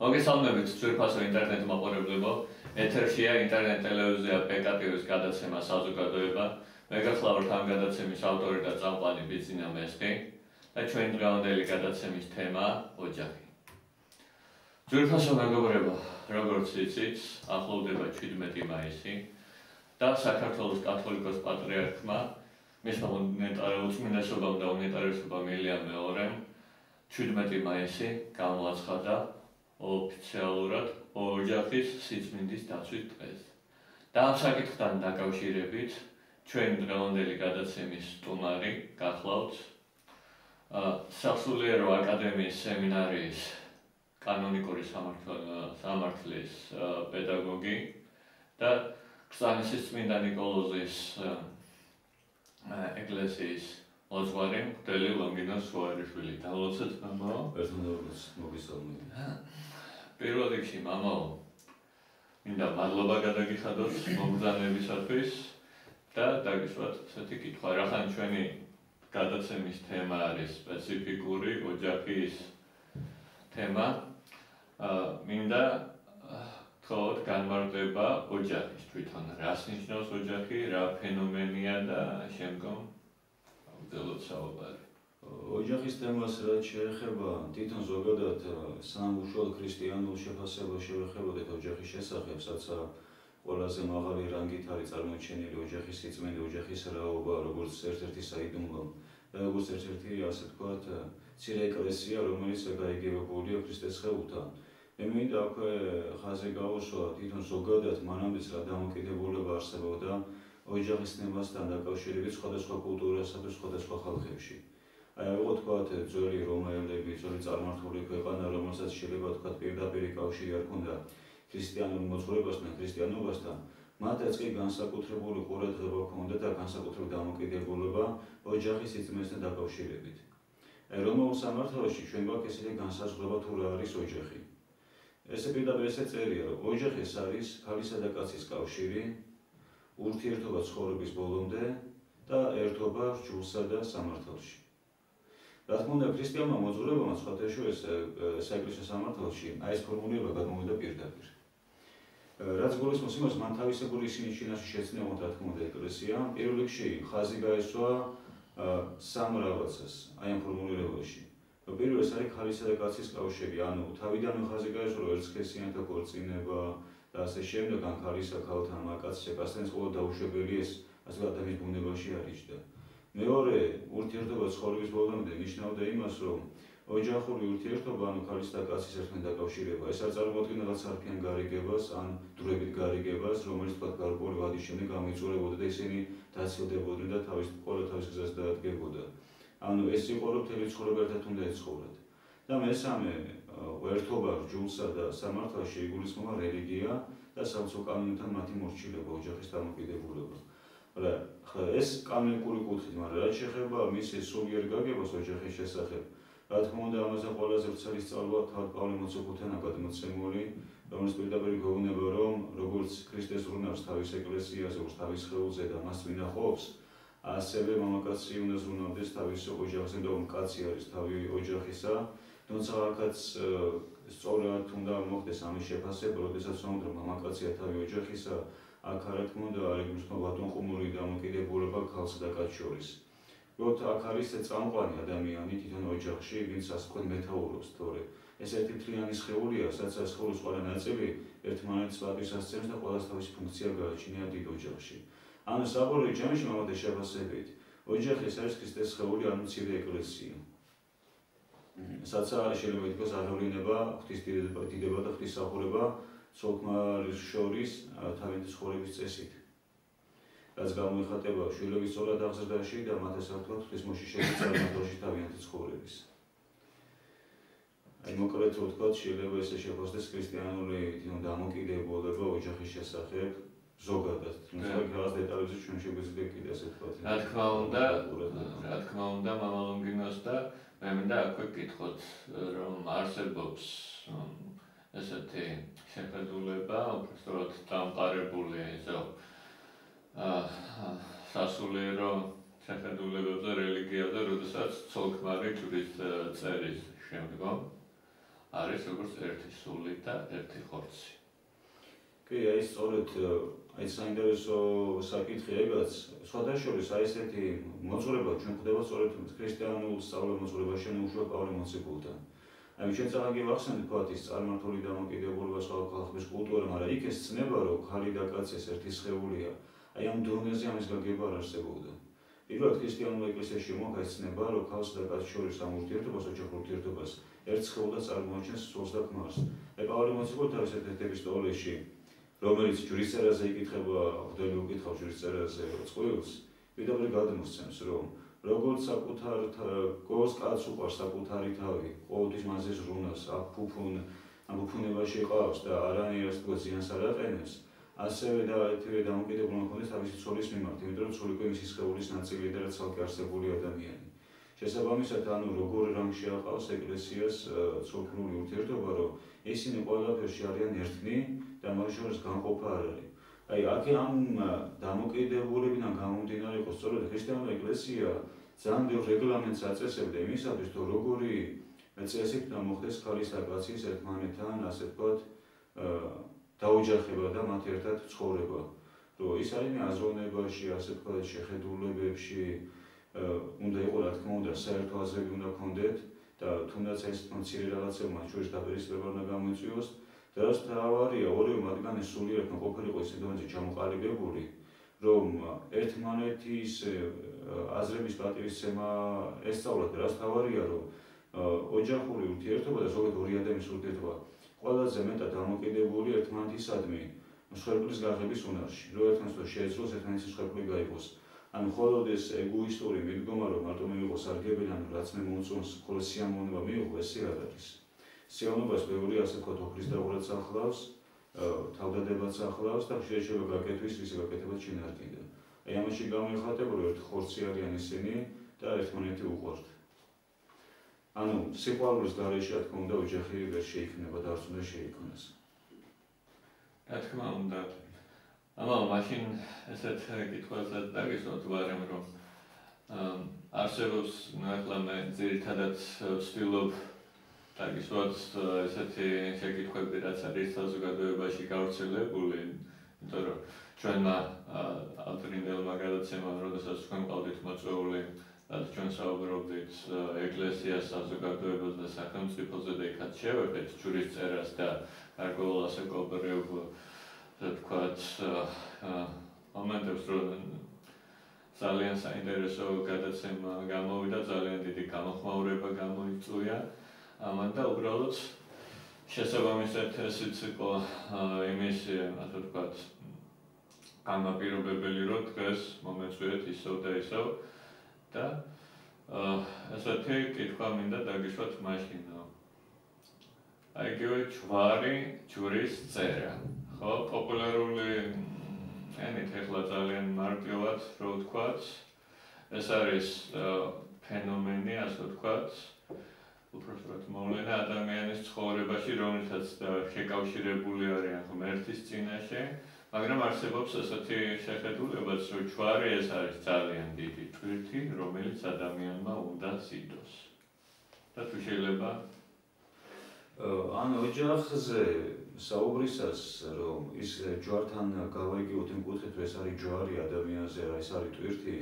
მოგესალმებით ძვირფასო ინტერნეტ მაყურებლებო. ეთერშია ინტერნეტ ტელევიზია PKTV-ის გადაცემა საზოგადოება. მე გახლავართ ამ გადაცემის ავტორი და წამყვანი ბიძინა მესხი და ჩვენი დღევანდელი გადაცემის თემაა ოჯახი. ძვირფასო მეგობრებო, როგორც იცით, ახლოვდება 17 მაისი და საქართველოს კათოლიკოს პატრიარქმა მისმა უწმინდესობამ და უნეტარესობამ ილია მეორემ 17 მაისი გამოაცხადა ოფიციალურად ოჯახის სიწმინდის დაცვის დღეს. და ამ საკითხთან დაკავშირებით ჩვენი დღევანდელი გადაცემის სტუმარი გახლავთ სასულიერო აკადემიის სემინარიის კანონიკური სამართლის პედაგოგი და ქსანისის წმინდა ნიკოლოზის ეკლესიის მოძღვარი მღვდელი ლონგინო სუარიშვილი. დალოცეთ მამაო. ერთმანეთს მოგესალმებით. პირველ რიგში მამაო, მინდა მადლობა გადაგიხადოთ მომბრძანებისათვის და დაგისვათ ესეთი კითხვა, რახან ჩვენი გადაცემის თემა არის სპეციფიკური ოჯახის თემა. მინდა თქოთ განმარტება ოჯახის თვითონ, რას ნიშნავს ოჯახი, რა ფენომენია და შემდგომ ვდელოთ საუბარი. ოჯახის თემას რაც შეეხება, თვითონ ზოგადად სამუშაო ქრისტიანულ შეფასებას შევეხებოდეთ ოჯახის შესახებ, საცა ყველაზე მაღალი რანგით არის წარმოჩენილი ოჯახის სიწმინდე, ოჯახის რაობა, როგორც ერთ-ერთი საიდუმლო და როგორც ერთ-ერთი, ასე ვთქვათ, მცირე ეკლესია, რომელიც გაიგებებულია ქრისტეს ხელთან. მე მინდა აქვე ხაზი გავუსვა თვითონ ზოგადად მანამდეც რა დამოკიდებულება არსებობდა ოჯახის თემასთან დაკავშირებით სხვადასხვა კულტურასა და სხვადასხვა ხალხებში. აი, როგორ ვთქვათ, ძველი რომაელები, ძველი წარმართული ქვეყანა, რომელსაც შეიძლება ვთქვათ პირდაპირი კავშირი არ ჰქონდა ქრისტიანულ მოძღვრებასთან, ქრისტიანობასთან, მათაც კი განსაკუთრებული ყურადღება ჰქონდა და განსაკუთრებული დამოკიდებულება ოჯახის სიწმინდესთან დაკავშირებით. აი, რომაულ სამართალში ჩვენ გვაქვს ესეთი განსაზღვრება თუ რა არის ოჯახი. ესე პირდაპირ ესე წერია, რომ ოჯახი არის ქალისა და კაცის კავშირი, ურთიერთობა ცხოვრების ბოლომდე და ერთობა რჯულსა და სამართალში. რა თქმა უნდა, ქრისტიანულმა მოძღვრებამ სხვათა შორის საეკლესიო სამართალში აი ეს ფორმულირება გადმოვიდა პირდაპირ. რაც გულისხმობს იმას, მან თავისებური ისინი შინაში შეცნებოდა, რა თქმა უნდა, ეკლესია. პირველ რიგში ხაზი გაესვა სამ რაღაცას აი ამ ფორმულირებაში. პირველი ეს არის ქალისა და კაცის კავშირი, ანუ თავიდანვე ხაზი გაესვა, რომ ერთსქესიანთა ქორწინება და ასე შემდეგ, ან ქალისა ქალთან, კაცისა კაცთან ყოველ დაუშვებელი ეს ასე ადამიანის ბუნებაში არიჯდა. მეორე, ურთიერთობა ცხოვრების ბოლომდე ნიშნავდა იმას, რომ ოჯახური ურთიერთობა, ანუ ქალის და კაცის ერთმანეთთან დაკავშირება, ეს არ წარმოადგენდა რაღაც არაფრიან გარიგებას, ან დროებით გარიგებას, რომელიც თქვა გარკვეული ვადის შემდეგ გამოიწურებოდა და ისინი დაცილდებოდნენ და ყველა თავის გზას დაადგებოდა. ანუ ეს იყო, რომ მთელი ცხოვრება ერთად უნდა ეცხოვრათ. და მესამე, ერთობა რჯულსა და სამართალში იგულისხმება რელიგია და სამეცნიერო კანონთან მათი მორჩილება, ოჯახის დამოკიდებულება. ეს კანონიკური კუთხით, მაგრამ რაც შეეხება მისი სულიერ გაგებას ოჯახის შესახებ, რა თქმა უნდა, ამაზე ყველაზე ვრცელი სწავლა თავად პავლე მოციქულთანაა გადმოცემული, რომელიც პირდაპირ გვეუბნება, რომ როგორც ქრისტეს ზრუნავს თავის ეკლესიაზე, როგორც თავის სხეულზე და მას წმინდა ყოფს, ასევე მამაკაცი უნდა ზრუნავდეს თავის ოჯახზე და კაცი არის თავი ოჯახისა, თუმცა აქაც სწორად უნდა მოხდეს ამის შეფასება, როდესაც ვამბობთ, რომ მამაკაცია თავი ოჯახისა, აქ რა თქმა უნდა არ იგულისხმება ბატონყმური დამოკიდებულება ქალსა და კაცს შორის. როდ აქ არის წამყვანი ადამიანი თვითონ ოჯახში, ვინც ასე ვთქვათ მეთაურობს, თორე ეს ერთი მთლიანი სხეულია, სადაც სხეულის ყველა ნაწილი ერთმანეთს პატივს ასწევს და ყველას თავისი ფუნქცია გააჩნია დიდ ოჯახში. ანუ საბოლოო ჯამში მამათა შეფასებით, ოჯახი ეს არის ქრისტეს სხეული, ანუ მცირე ეკლესია. სადაც შეიძლება ითქვას აღევლინება ღვთის დიდება და ღვთისმსახურება ცოლ-ქმარს შორის თავიანთი ცხოვრების წესით. რაც გამოიხატება შვილების სწორად აღზრდაში და მათ ასე ვთქვათ ღვთისმოშიშების წარმართობაში თავიანთი ცხოვრების. აი მოკლედ ვთქვათ, შეიძლება ესე შეფასდეს ქრისტიანული დამოკიდებულება ოჯახის შესახებ ზოგადად. თუმცა რაღაც დეტალებზე ჩვენ შეგვიძლია კიდე ასე ვთქვათ. რა თქმა უნდა, მამა ლონგინოს და მე მინდა აქვე გკითხოთ, რომ არსებობს ესეთი შეხედულება, უბრალოდ დამყარებული ისო სასულიერო შეხედულებებზე რელიგიაზე, როდესაც ცოლ-ქმარი ჯვრის წერის შემდგომ არის როგორც ერთი სული და ერთი ხორცი. კი, აი სწორედ აი საინტერესო საკითხი ეგაც, სხვადასხვა აი ესეთი მოძღვრება ჩვენ ხდება სწორედ ქრისტიანულ სწავლამოძღვრებაში უშუალოდ პავლე მოციქულთან. აი ჩვენ წაღი ვახსენეთ თქვათ ის წარმართული დამოკიდებულება სხვა ხალხის კულტურა, მაგრამ იქ ეს ცნება რომ ქალი და კაცის ერთი სხეულია. აი ამ დონეზე ამის გაგება არ არსებობდა. პირველად ქრისტიანულ ეკლესიაში მოხდა ცნება რომ ქალს და კაცს შორის ამ ურთიერთობას, ოჯახურ ურთიერთობას ერთ სხეულად წარმოაჩენს სულს და ქმარს. აი პავლე მოციქულთან ესეთ ეპისტოლეში რომელიც ჯვრისწერაზე იკითხება, ხდები უკითხავს ჯვრისწერაზე წყვილს, პირდაპირ გადმოსცემს, რომ როგორც საკუთარ გოს კაცს უყვარს საკუთარი თავი, ყოველთვის მასზე ზრუნავს, ამ ფუფუნებაში ყავს და არანაირად თქო ზიანს არ აყენებს, ასევე და ეთივე დამოკიდებულება ჰქონდეს თავისი ცოლის მიმართ, იმიტომ რომ ცოლი კი მისი სხეულის ნაწილია და ცალკე არსებული ადამიანი. შესაბამისად, ანუ როგორ რანგში აყავს ეკლესიას ცოლ-ქმრული ურთიერთობა, რომ ისინი ყველაფერში არიან ერთნი და მათ შორის განყოფა არ არის. აი, აქ ამ დამოკიდებულებიდან გამომდინარე იყო სწორედ ქრისტიანული ეკლესია ძალიან ბევრ რეგლამენტს აწესებდა იმისათვის, რომ როგორი წესით უნდა მოხდეს ქალის და კაცის ერთმანეთთან, ასე ვთქვათ, დაოჯახება და მათ ერთად ცხოვრება. რომ ის არის აზროვნებაში, ასე ვთქვათ, შეხედულებებში უნდა იყო რა თქმა უნდა საერთო აზრები უნდა ჰქონდეთ და თუნდაც ეს მცირე რაღაცები მათ შორის დაპირისპირება უნდა გამოიწვიოს და რაც თავარია ორივე მათგანი სულიერ ყოფილიყო ის სიტუაციაში ჩამოყალიბებული რომ ერთმანეთის აზრების პატივისცემა ესწავლათ რაც თავარია რომ ოჯახური ურთიერთობა და ზოგადად ორი ადამიანის ურთიერთობა ყველაზე მეტად დამოკიდებული ერთმანეთისადმი მსხვერპლის გაღების უნარში რომ ერთმანეთს შეეძლოს ერთმანეთის მსხვერპლი გაიყოს ანუ მხოლოდ ეს ეგოისტური მიდგომა რომ მარტო მივიღო სარგებელი ანუ რაც მე მომწონს ხოლო სიამოვნება მივიღო ესე არ არის სიამოვნებას ბევრი ასე ვთქვათ ოქრისდაურაც ახლავს თავდადებაც ახლავს და ხშირად შეიძლება გაკეთვის ისე გაკეთებაც შინარკიდა აი ამაში გამოიხატებოდა ერთ ხორცი არიან ისინი და ერთმანეთი უყვართ ანუ სიყვარულის გარეშე რა თქმა უნდა ოჯახი ვერ შეიქმნება და არც უნდა შეიქმნას რა თქმა უნდა ამავე მაშინ ესეთ კითხვასაც დაგისვათ ვარემ რომ არსებობს ახლა მე ძირითადად ვცდილობ დაგისვათ ესეთი შეკითხვები რაც არის საზოგადოებაში გავრცელებული იმიტომ რომ ჩვენმა ავტორინდელმა გადაცემამ როდესაც თქვენ ყავდით მოწვეული და ჩვენ საუბრობდით ეკლესიას საზოგადოებას და სახელმწიფოზე და იქაც შევეყეთ ჯვრისწერას და გარკვეულ ასე კოოპერატივ ვთქვათ მომენტებს რომ ძალიან საინტერესო გადაცემა გამოვიდა ძალიან დიდი გამოხმაურება გამოიწვია ამან და უბრალოდ შესაბამისად ესეც იყო იმის ასე ვთქვათ განმაპირობებელი რომ დღეს მომეწვიეთ ისევ და ისევ და ესეთი კითხვა მინდა დაგიშვათ მაშინ აი იგივე ჯვრის წერა ხო პოპულარული ენით ახლა ძალიან მარტივად რო ვთქვათ ეს არის ფენომენი ასე ვთქვათ უბრალოდ მოვლენა ადამიანის ცხოვრებაში რომელსაც შეკავშირებული არიან ღმერთის წინაშე მაგრამ არსებობს ესეთი შეხედულებაც რომ ჯვარი ეს არის ძალიან დიდი ტვირთი რომელიც ადამიანმა უნდა სიდოს და თუ შეიძლება ანუ ოჯახზე საუბრისას რომ ის ჯვართან გავაიგივოთ იმ კუთხით რომ ეს არის ჯვარი ადამიანზე რა ეს არის ტვირთი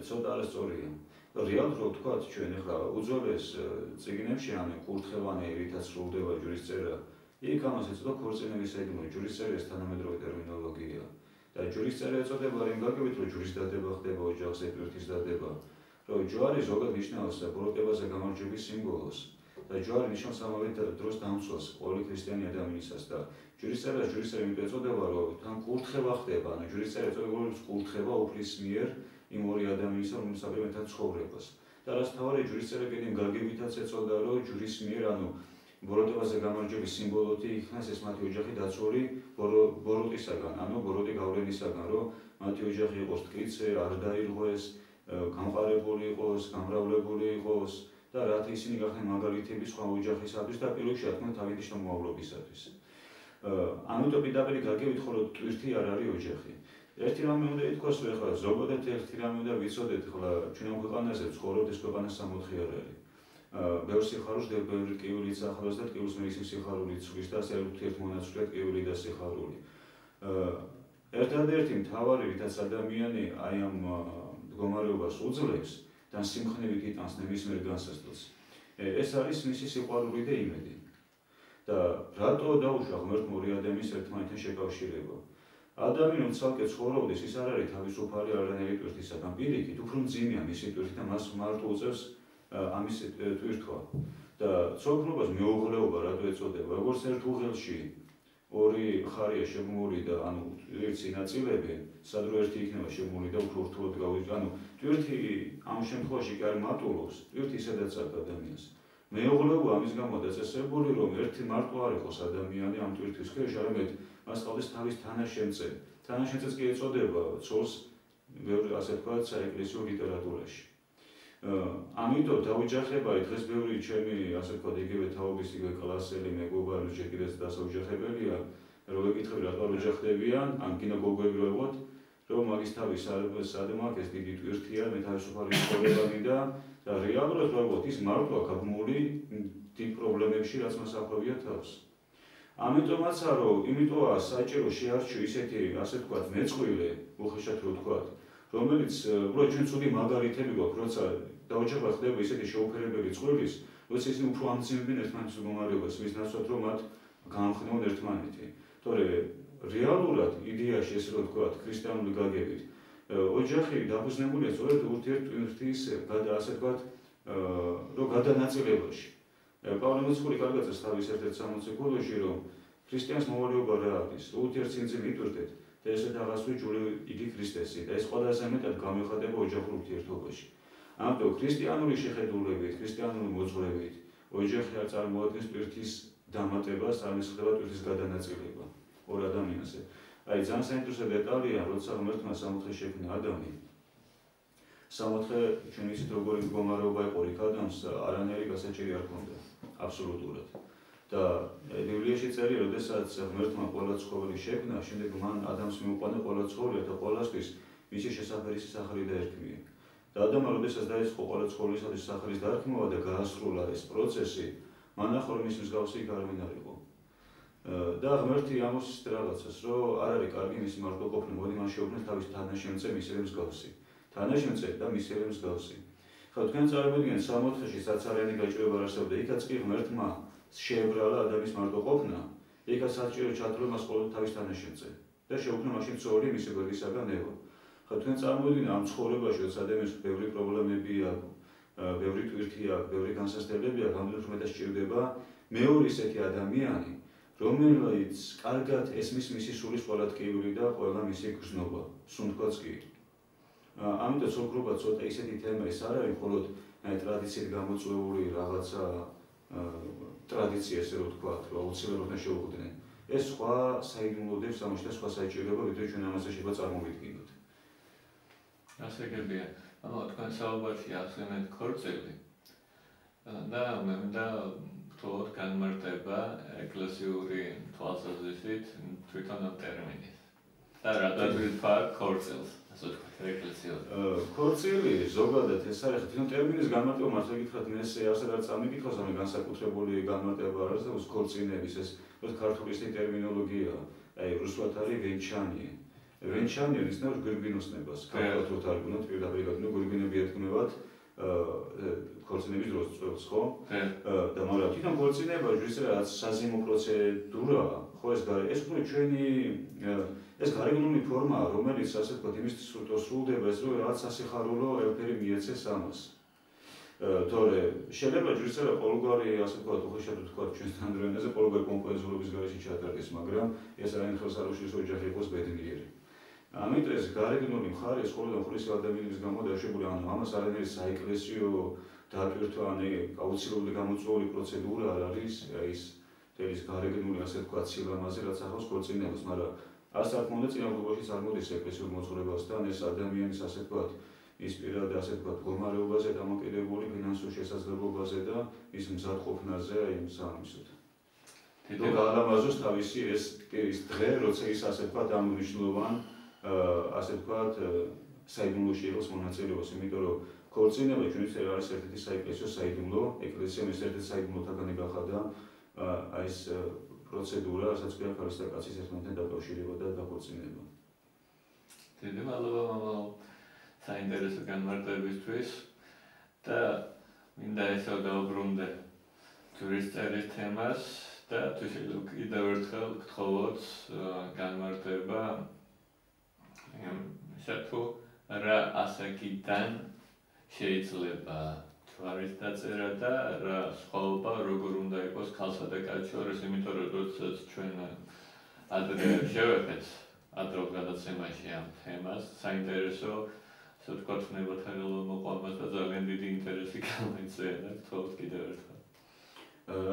ცოტა არასწორია რეალურად რო ვთქვათ ჩვენ ახლა უძველეს წიგნებში ან კურთხევანი რითაც სრულდება ჯვრისწერა იქ ამას ეწოდა ქორწინების ეგმო ჯვრისწერის თანამედროვე ტერმინოლოგია და ჯვრისწერა ეწოდება იმ გაგებით რომ ჯვრის დადება ხდება ოჯახზე ტვირთის დადება რომ ჯვარი ზოგადად ნიშნავს ბროტებაზე გამარჯვების სიმბოლოს და ჯვარი ნიშნავს ამავე დროს დამცველს ყოველი ქრისტიანი ადამიანისას და ჯვრისწერა იმიტომ ეწოდება რომ თან კურთხევა ხდება ანუ ჯვრისწერა ეწოდება კურთხევა უფლის მიერ იმ ორი ადამიანისა რომელსაც აკეთებენ ცხოვრებას და რაც თავარი ჯვრისწერა კიდე გაგებითაც ეწოდა რომ ჯვრის მიერ ანუ ბოროტებაზე გამარჯვების სიმბოლოთი იქნას ეს მათი ოჯახი დაცული ბოროტისაგან ანუ ბოროტი გავლენისაგან რომ მათი ოჯახი იყოს ტკიცე არ დაირღვეს გამყარებული იყოს გამრავლებული იყოს და რაც ისინი გახდნენ მაგალითები სხვა ოჯახისათვის და პირველ რიგში რა თქმა უნდა თავისი შთამომავლობისათვის ამიტომ პირდაპირ გაგებით ხოლო ტვირთი არ არის ოჯახი ერთი რამე უნდა ითქვას რომ ახლა ზოგადად ერთი რამე უნდა ვიცოდეთ ახლა ჩვენ ამ ქვეყანაზე ცხოვრობთ ეს ქვეყანა სამოთხე არ არის ბევრ სიხარულს ბევრი ტკივილიც ახლავს და ტკივილს მე ისე სიხარული ცვლის და ასე ურთიერთმონაცვლეა ტკივილი და სიხარული. ერთადერთი მთავარი, რითაც ადამიანი აი ამ მდგომარეობას უძლებს და სიმხნევით იტანს ნებისმიერ განსაზღვრას. ეს არის მისი სიყვარული და იმედი. და რატო დაუშვა ღმერთმა ორი ადამიანის ერთმანეთთან შეკავშირება? ადამიანი ცალკე ცხოვრობდეს, ის არ არის თავისუფალი არანაირი ტვირთისაგან. პირიქით, უფრო მძიმეა მისი ტვირთი და მას მარტო უწევს ამის ტვირთვა. და ცოლქმრობას მეუღლეობა რატო ეწოდება? როგორც ერთ უღელში ორი ხარია შემოული და ანუ ერთი ნაწილები, სად რო ერთი იქნება შემოული და უფრო რთულად გავიჭრა. ანუ ტვირთი ამ შემთხვევაში კი არ მატულობს, ტვირთი ისედაც აქ ადამიანს. მეუღლეობა ამის გამო დაწესებული, რომ ერთი მარტო არ იყოს ადამიანი ამ ტვირთვის ქვეშ, არამედ მას ყავდეს თავის თანაშემწე. თანაშემწეც კი ეწოდება ცოლს, ასე ვთქვათ, საეკლესიო ლიტერატურაში. ამიტომ დაუჯახება დღეს ბევრი ჩემი, ასე ვთქვათ, იგივე თაობის, იგივე კლასელი მეგობარი, ჯერ კიდევ დასაუჯახებელია, რომ ეკითხები რატო არ უჯახდებიან, ან კიდე გოგოები რო ეყოთ, რომ მაგის თავის სადმაკ ეს დიდი ტვირთია, მე თავისუფალი ცხოვრებანი და რეალურად რო ეყოთ, ის მარტოა გაბმული დიდ პრობლემებში, რაც მას ახვევია თავს. ამიტომაცა რომ იმიტოა საჭირო შეარჩიო ისეთი, ასე ვთქვათ, მეწყვილე, უხეშად რო ვთქვათ, რომელიც უბრალოდ ჩვენ ცუდი მაგალითები გვაქვს, როცა დაუჯახება ხდება ისეთი შეუფერებელი წყვილის, როცა ისინი უფრო ამძიმებენ ერთმანეთის მდგომარეობას, მის ნაცვლად რომ მათ განხნევონ ერთმანეთი. თორე რეალურად იდეაში ეს რო ვთქვათ, ქრისტიანული გაგებით, ოჯახი დაფუძნებულია სწორედ ურთიერთტვირთის, ასე ვთქვათ, რომ გადანაწილებაში. პავლე მოციქული კარგად წეს თავის ერთ-ერთ 60 კულოში, რომ ქრისტიანის მოვალეობა რა არის? ურთიერთსინძილე იტვირთეთ და ესე დაღასვი ჯული იგი ქრისტესი და ეს ყველაზე მეტად გამოიხატება ოჯახურ ურთიერთობაში. ამიტომ ქრისტიანული შეხედულებით, ქრისტიანული მოძღვრებით ოჯახი არ წარმოადგენს ტვირთის დამატებას, არამედ ხდება ტვირთის გადანაწილება ორ ადამიანზე. აი ძალიან საინტერესო დეტალია, როცა ღმერთმა სამოთხე შექმნა ადამი. სამოთხე ჩვენ ვიცით როგორი მდგომარეობა იყო იქ ადამიანს, არანაირი გასაჭირი არ ჰქონდა აბსოლუტურად. და ბიბლიაში წერია, როდესაც ღმერთმა ყველა ცხოველი შექმნა, შემდეგ მან ადამიანს მიუყვანა ყველა ცხოველი და ყველასთვის მისი შესაფერისი სახელი დაერქმია. და ადამმა როდესაც დაიწყო ყველა ცხოველისათვის სახელის დარქმევა და გაასრულა ეს პროცესი, მან ახლა რომ ის მსგავსი იქ არავინ არ იყო. და ღმერთი ამოსის რაღაცას, რომ არ არის კარგი მისი მარტოყოფნა, მოდი მან შეუქმნეს თავის თანაშემწე მისივე მსგავსი. თანაშემწე და მისივე მსგავსი. ხო, თქვენ წარმოიდგინეთ სამოთხეში საცარიანი გაჭირვება არსებობდა, იქაც კი ღმერთმა შეებრალა ადამიანის მარტოყოფნა, იქაც საჭირო ჩათვლა მას ყოველ თავის თანაშემწე და შეუქმნა მაშინ ცოლი მისი გვერდისაგან ევა. ხო, თქვენ წარმოიდგინეთ ამ ცხოვრებაში, როცა ადამიანს ბევრი პრობლემები აქვს, ბევრი ტვირთი აქვს, ბევრი განსაცდელები აქვს, ამდენად მეტად სჭირდება მეორე ისეთი ადამიანი, რომელიც კარგად ესმის მისი სულის ყველა ტკივილი და ყველა მისი გრძნობა, სუნთქვაც კი. ამიტომ ცოლქრობა ცოტა ისეთი თემა ის არ არის, მხოლოდ ტრადიციით გამოწვეული რაღაცა ტრადიცია, ესე რომ ვთქვათ, რომ აუცილებლად შეუღვდნენ. ეს სხვა საიდუმლოდებს ამაში და სხვა საჭიროება, ვიდრე ჩვენ ამაზე შეიძლება წარმოვიდგინოთ. ასე გებია. თქვენ საუბარში ახსენეთ ქორწილი და მე მინდა ვთქვათ განმარტება ეკლესიური თვალსაზრისით თვითონ ამ ტერმინის. და რატომ ვთქვა ქორწილს? ასე ვთქვათ ეკლესიურ. ქორწილი ზოგადად ეს არის თვითონ ტერმინის განმარტება, მართლა გითხრათ, მე ესე ასაც წამიკითხავს, ამე განსაკუთრებული განმარტება არის და ਉਸ ქორწინების ეს ქართული ისეთი ტერმინოლოგია, აი რუსულად არის ვენჩანი. ვენჩანი არის ნუ გვირგვინოსნებას, ქართულად არ გუნდათ პირდაპირ გაგნო გვირგვინები ეთქმევათ ქორწინების დროს წელს, ხო? და მაგრამ თვითონ ქორწინება ის რაც საზიმო პროცედურაა, ხო ეს უკვე ჩვენი ეს გარეგნული ფორმაა, რომელიც ასე ვთქვათ, იმის სრულდება ეს, რომ რაღაც სასიხარულო ელფერი მიეცეს ამას. თორე შეიძლება ჯერ ყოველგვარი, ასე ვთქვათ, უხეშად ვთქვათ, ჩვენს თანადროინდაზე ყოველგვარი კომპოზიციების გარეშე ჩატარდეს, მაგრამ ეს არაერთი ხელს არ უშლის ოჯახი იყოს ბედნიერი. ამიტომ ეს გარეგნული მხარე ეს ყოველდღე ხურის ადამიანების გამო დაშვებული, ანუ ამას არანაირი საეკლესიო დატვირთვა, ან აუცილებლად გამოწვეული პროცედურა არ არის ის თელის გარეგნული, ასე ვთქვათ, სილამაზე, რაც ახავს ქორწინებას, მაგრამ არც არ მქონდა წინამორბედში წარმოდის ეკლესიურ მოძღვრებასთან ეს ადამიანის, ასე ვთქვათ, ის პირად, ასე ვთქვათ, მდგომარეობაზე დამოკიდებული ფინანსურ შესაძლებლობაზე და ის მზადყოფნაზე აი სამისოთ. და გაალამაზოს თავისი ეს დღე, როცა ის, ასე ვთქვათ, ამ მნიშვნელოვან, ასე ვთქვათ, საიდუმლოში იყოს მონაწილეობას, იმიტომ რომ ქორწინება ჩვენთვის არის ერთ-ერთი საეკლესიო საიდუმლო, ეკლესიამ ეს ერთ-ერთი საიდუმლოთაგანი გახადა აი ეს პროცედურა, რასაც ქვია ქალისა და კაცის ერთმანეთთან დაკავშირება და დაქორწინება. დიდი მადლობა მამაო საინტერესო განმარტებისთვის და მინდა ესე დავუბრუნდე ჯურისწერის თემას და თუ შეიძლება კიდევ ერთხელ გთხოვოთ განმარტება თუ რა ასაკიდან შეიძლება ჯვარის დაწერა და რა სხვაობა როგორ უნდა იყოს ქალსა და კაცის შორის, იმიტომ რომ როდესაც ჩვენ ადრე შევეხეთ ადრეულ გადაცემაში ამ თემას, საინტერესო ასე ვთქვათ ნებათაღელო მოყვანას და ძალიან დიდი ინტერესი გამოიწვია და გთხოვთ კიდევ ერთხელ.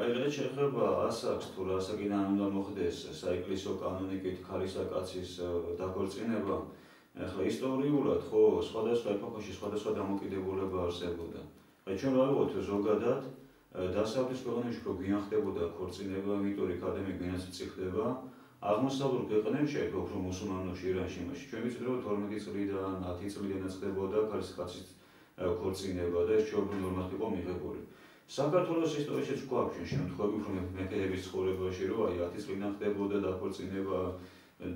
აი რა შეეხება ასაკს თუ რა ასაკიდან უნდა მოხდეს საეკლესიო კანონიკით ქალისა კაცის დაქორწინება, ახლა ისტორიულად ხო სხვადასხვა ეპოქაში სხვადასხვა დამოკიდებულება არსებობდა. აი ჩვენ რა ვიყოთ ზოგადად დასავლეთის ქვეყნებში რო გვიან ხდებოდა ქორწინება, იმიტომ რომ ადამიანები გვიანაც მწიხდება, აღმოსავლურ ქვეყნებში, უფრო მუსულმანოში, ირანში, იმაში ჩვენ ვიცით რომ 12 წლიდან 10 წლიდანაც ხდებოდა ქალისა კაცის ქორწინება და ეს ჩვეულებრივ ნორმად იყო მიღებული. საქართველოს ისტორიაშიც გვაქვს ჩვენ შემთხვევები უფრო მეფეების ცხოვრებაში, რომ აი 10 წლიდან ხდებოდა დაქორწინება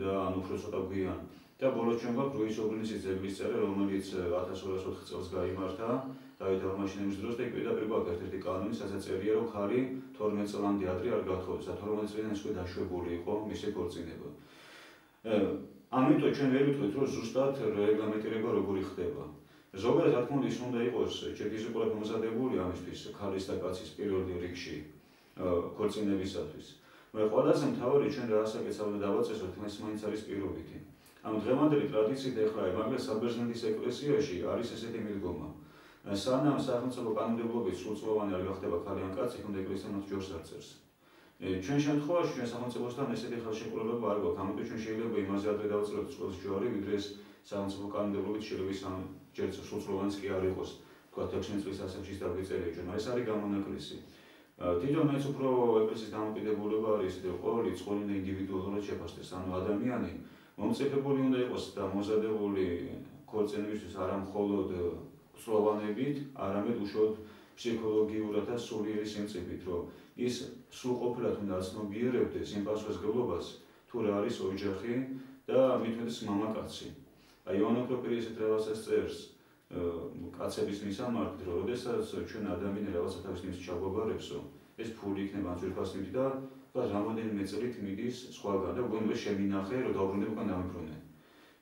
და ან უფრო ცოტა გვიან. და ბოლოს ჩვენ გვაქვს რუის ობრინისის ძეგლის წერა, რომელიც 1204 წელს გაიმართა დავით აღმაშენებლის დროს და იქ პირდაპირ გვაქვს ერთ-ერთი კანონი, სადაც წერია, რომ ქალი 12 წლამდე ადრე არ გათხოვდეს და 12 წლიდან ისე დაშვებული იყო მისი ქორწინება. ამიტომ ჩვენ ვერ ვიტყვით, რომ ზუსტად რეგლამენტირება როგორი ხდება. ზოგადად რა თქმა უნდა ის უნდა იყოს ჩეკიზიკურად მომზადებული ამისთვის ქალის და კაცის პირველ რიგში ქორწინებისათვის. მაგრამ ყველაზე მთავარი ჩვენ რა ასაკეთს უნდა დავაწესოთ, ეს მაინც არის პირობითი. ანუ დღევანდელი ტრადიციით ახლა მაგალითად საბერძნეთის ეკლესიაში არის ესეთი მიდგომა. სანამ სახელმწიფო კანონმდებლობით სრულწლოვანი არ გახდება ქალი ან კაცი, უნდა ეკლესია მათ ჯორს არ წერს. ჩვენ შემთხვევაში ჩვენ სახელმწიფოსთან ესეთი ხელშეკრულება არ გვაქვს, ამიტომ ჩვენ შეიძლება იმაზე ადრე დავწეროთ წყვილს ჯვარი, ვიდრე ეს სახელმწიფო კანონმდებლობით შეიძლება ის ჯერ სრულწლოვანიც კი არ იყოს, თქვა 16 წლის ასაკში დაგვიწერია ჩვენ, ეს არის გამონაკლისი. თვითონ ეს უფრო ეკლესიის დამოკიდებულება არის, რომ ყოველი წყვილი და ინდივიდუალურად შეფასდეს, ანუ ადამიანი მომწიფებული უნდა იყოს და მომზადებული ქორწინებისთვის არა მხოლოდ სლოვანებით, არამედ უშუალოდ ფსიქოლოგიურად და სულიერი სიმწიფით, რომ ის სრულყოფილად უნდა აცნობიერებდეს იმ პასუხისმგებლობას, თუ რა არის ოჯახი და მით უმეტეს მამაკაცი. აი იოანე ოქროპირი ესეთ რაღაცას წერს კაცების მისამართით, რომ როდესაც ჩვენ ადამიანი რაღაცა თავის ნიმს ჩაგვაბარებსო, ეს ფული იქნება ძვირფასნით და რამოდენიმე წლით მიდის სხვაგან და გონდა შემინახე, რომ დაუბრუნდები უკან დამიბრუნე.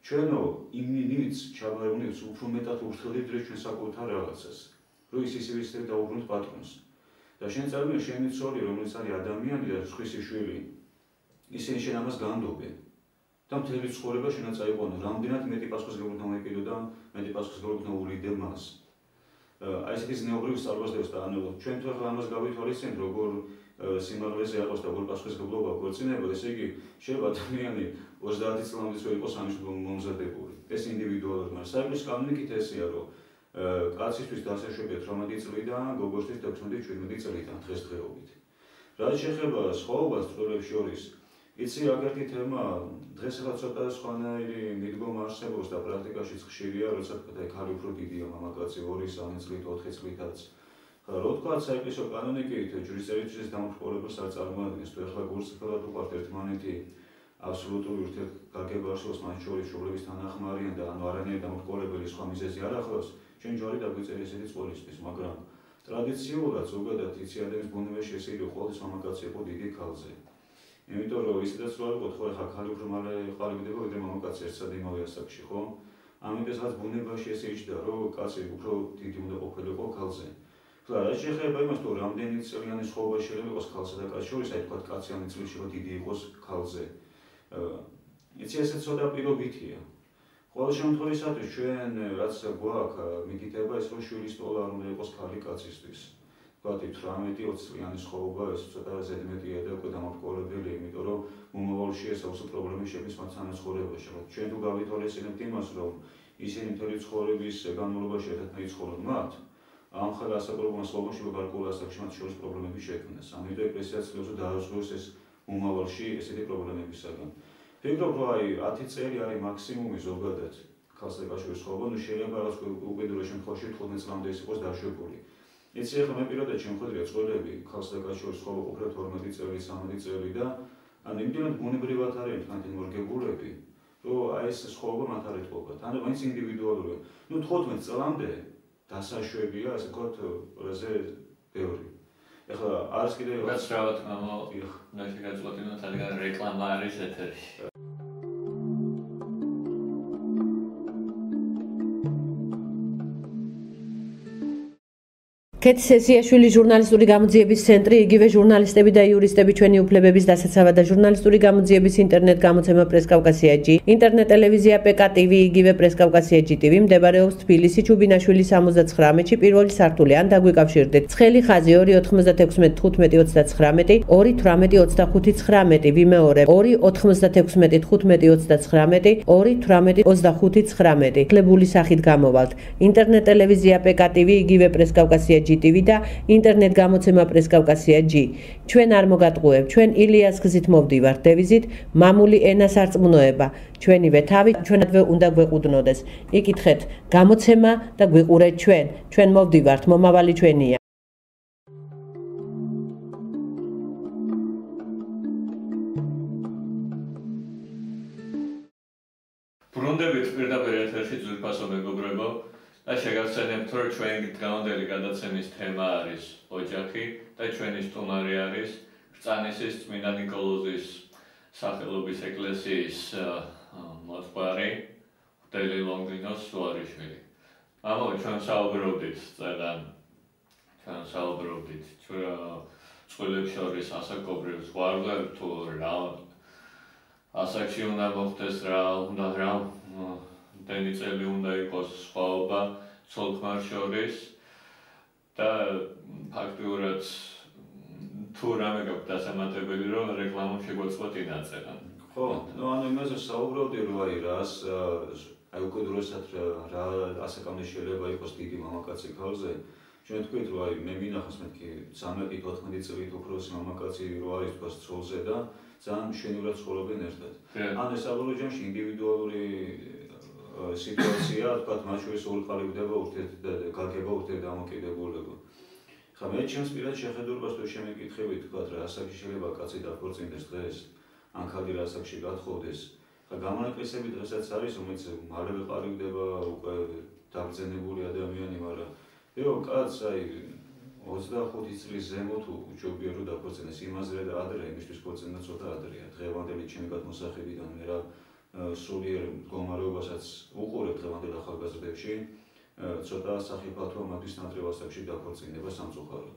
ჩვენო იმ ნიმს ჩაბარებულებს უფრო მეტად ურთიერთობთ ჩვენ საკუთარ რაღაცას, რომ ის ისევ დაუბრუნდეთ პატრონს. და შენ წარმოიდგინე შენი ცოლი, რომელიც არის ადამიანი და სხვისი შვილი, ისინი შენ ამას განდობენ. და მთელი ცხოვრება შენაც აიყვანო, რამდენად მეტი პასუხისმგებლობა მოეკიდო და მეტი პასუხისმგებლობა ულიდე მას. აი ესეთი ზნეობრივი სწავლებას და ანუ ჩვენ თუ ახლა ამას გავითვალისწინებთ, როგორ სიმაღლეზე აქვს და როგორ პასუხისმგებლობა ქორწინება, ესე იგი შეიძლება ადამიანი 30 წლამდე ვერ იყოს ამის მომზადებული. ეს ინდივიდუალურად, მაგრამ საეკლესიო კანონიკით ესეა, რომ კაცისთვის დასაშვებია 18 წლიდან, გოგოსთვის 16-17 წლიდან დღესდღეობით. რაც შეეხება სხვაობას წყვილებს შორის, იცი აქ ერთი თემა, დღეს ახლა ცოტა სხვანაირი მიდგომა არსებობს და პრაქტიკაშიც ხშირია, როცა თქვა ქალი უფრო დიდია მამაკაცი 2-3 წლით, 4 წლითაც. რო თქვა საეკლესიო კანონიკით ჯურისწერის დამხმარებელს არ წარმოადგენს, თუ ახლა გულწრფელად უყვართ ერთმანეთი აბსოლუტური ურთიერთგაგება არსებობს მათ შორის შობლების თანახმარიან და ანუ არანაირი დამხმარებელი სხვა მიზეზი არ ახლავს, ჩვენ ჯვარი დაგვიწერია ესეთი წყვილისთვის, მაგრამ ტრადიციულად ზოგადად იციან ბუნებაში ესე იგი ყოველთვის მამაკაცი იყო დიდი ქალზე. იმიტომ რომ ისედაც რა ვიყოთ, ხო ახლა ქალი უფრო მალე ყალიბდება, ვიდრე მამაკაცი ერთსა და იმავე ასაკში, ხო? ამიტომ რაც ბუნებაში ესე იჯდა, რომ კაცი უფრო დიდი უნდა ყოფილიყო ქალზე. ხლა რა შეეხება იმას, რომ რამდენი წლიანი სხვაობა შეიძლება იყოს ქალსა და კაცის შორის, აი თქვა კაციანი წლი შეიძლება დიდი იყოს ქალზე. იცი ესე ცოტა პირობითია. ყოველ შემთხვევაში ჩვენ რაც გვაქვს მიგიტება ეს რომ შვილის ტოლა არ უნდა იყოს ქალი კაცისთვის. თქვა 18-20 წლიანი სხვაობა ეს ცოტა ზედმეტია და უკვე დამოუკიდებელი, იმიტომ რომ მომავალში ეს აუცილებლად პრობლემები შექმნის მათ სანაცხოვრებაში. ჩვენ თუ გავითვალისწინებთ იმას, რომ ისინი მთელი ცხოვრების განმავლობაში ერთად იცხოვრონ მათ, ამ ხალხ ასაკობრივ სხვაობაში გარკვეულ ასაკში მათ შორის პრობლემები შექმნეს. ამიტომ ეკლესიაც ცდილობს დაასრულოს ეს მომავალში ესეთი პრობლემებისაგან. ფიქრობ, რომ აი 10 წელი არის მაქსიმუმი ზოგადად ქალსა და კავშირის სხვაობა, ნუ შეიძლება რაღაც უკიდურეს შემთხვევაში 15 წლამდე ის იყოს დაშვებული. იცი ახლა მე პირადად შემხედრია წველები ქალსა და კავშირის სხვაობა ყოფილა 12 წელი, 13 წელი და ანუ იმდენად ბუნებრივად არიან თქვენთან მორგებულები, რომ აი ეს სხვაობა მათ არ ეთყობათ. ანუ მაინც ინდივიდუალურია. ნუ 15 წლამდე დასაშვებია, ასე ვთქვათ, ყველაზე ბევრი. ეხლა არის კიდე გასწავლოთ მამა, უნდა შეგაწყვეტინოთ რადგან რეკლამა არის ეთერში. კეთი სესიაშვილი ჟურნალისტური გამოძიების ცენტრი, იგივე ჟურნალისტები და იურისტები ჩვენი უფლებების დასაცავად და ჟურნალისტური გამოძიების ინტერნეტ გამოცემა პრესკავკასია G, ინტერნეტ ტელევიზია PK TV, იგივე პრესკავკასია GTV მდებარეობს თბილისი ჩუბინაშვილი 79-ში პირველი სართული. ან დაგვიკავშირდეთ. ცხელი ხაზი 2961529, 2182519, ვიმეორებ 2961529, 2182519. კლებული სახით გამოვალთ. ინტერნეტ ტელევიზია PK TV, იგივე პრესკავკასია GTV და ინტერნეტ გამოცემა პრესკავკასია G. ჩვენ არ მოგატყუებთ, ჩვენ ილიას გზით მოვდივართ დევიზით მამული ენა სარწმუნოება. ჩვენივე თავი ჩვენადვე უნდა გვეყუდნოდეს. იკითხეთ გამოცემა და გვიყურეთ ჩვენ. ჩვენ მოვდივართ, მომავალი ჩვენია. ბრუნდებით პირდაპირ ეთერში ძვირფასო მეგობრებო. და შეგახსენებთ, რომ ჩვენი დღევანდელი გადაცემის თემა არის ოჯახი და ჩვენი სტუმარი არის რწანისის წმინდა ნიკოლოზის სახელობის ეკლესიის მოწვარი ღვთელი ლონგინოს სუარიშვილი. ამო ჩვენ საუბრობდით წელან, ჩვენ საუბრობდით წყვილებს შორის ასაკობრივ ზღვარგლებ თუ რა ასაკში უნდა მოხდეს რა დენი წელი უნდა იყოს სხვაობა ცოლ-ქმარ შორის და ფაქტიურად თუ რამე გაქვთ დასამატებელი რომ რეკლამა შეგვაწყვეტ ინაწელან. ხო, ნუ ანუ იმაზე საუბრობდი რომ აი რას აი უკიდურესად რა ასაკამდე შეიძლება იყოს დიდი მამაკაცი ქალზე. ჩვენ თქვით რომ აი მე მინახავს მეთქი 13-14 წლით უფროსი მამაკაცი რო არის თქვას ცოლზე და ძალიან მშვენივრად ცხოვრობენ ერთად. ან ეს საბოლოო ჯამში ინდივიდუალური სიტუაცია, თქვათ, მათ შორის უყალიბდება გაგება ურთიერთდამოკიდებულება. ხა მე ჩემს პირად შეხედულებას თუ შემეკითხებით, თქვათ, რა ასაკში შეიძლება კაცი დაქორწინდეს დღეს, ან ქალი რა ასაკში გათხოვდეს. ხა გამონაკლისები დღესაც არის, რომელიც მალევე ყალიბდება უკვე დაბრძენებული ადამიანი, მაგრამ რომ კაცს აი 25 წლის ზემო თუ ჯობია რომ დაქორწინდეს იმაზე და ადრე იმისთვის ქორწინება ცოტა ადრეა. დღევანდელი ჩემი გადმოსახედიდან მე რა სულიერ მდგომარეობასაც უყურებ დღევანდელ ახალგაზრდებში, ცოტა სახიფათოა მათთვის ნატრევ ასაკში დაქორწინება სამწუხაროდ.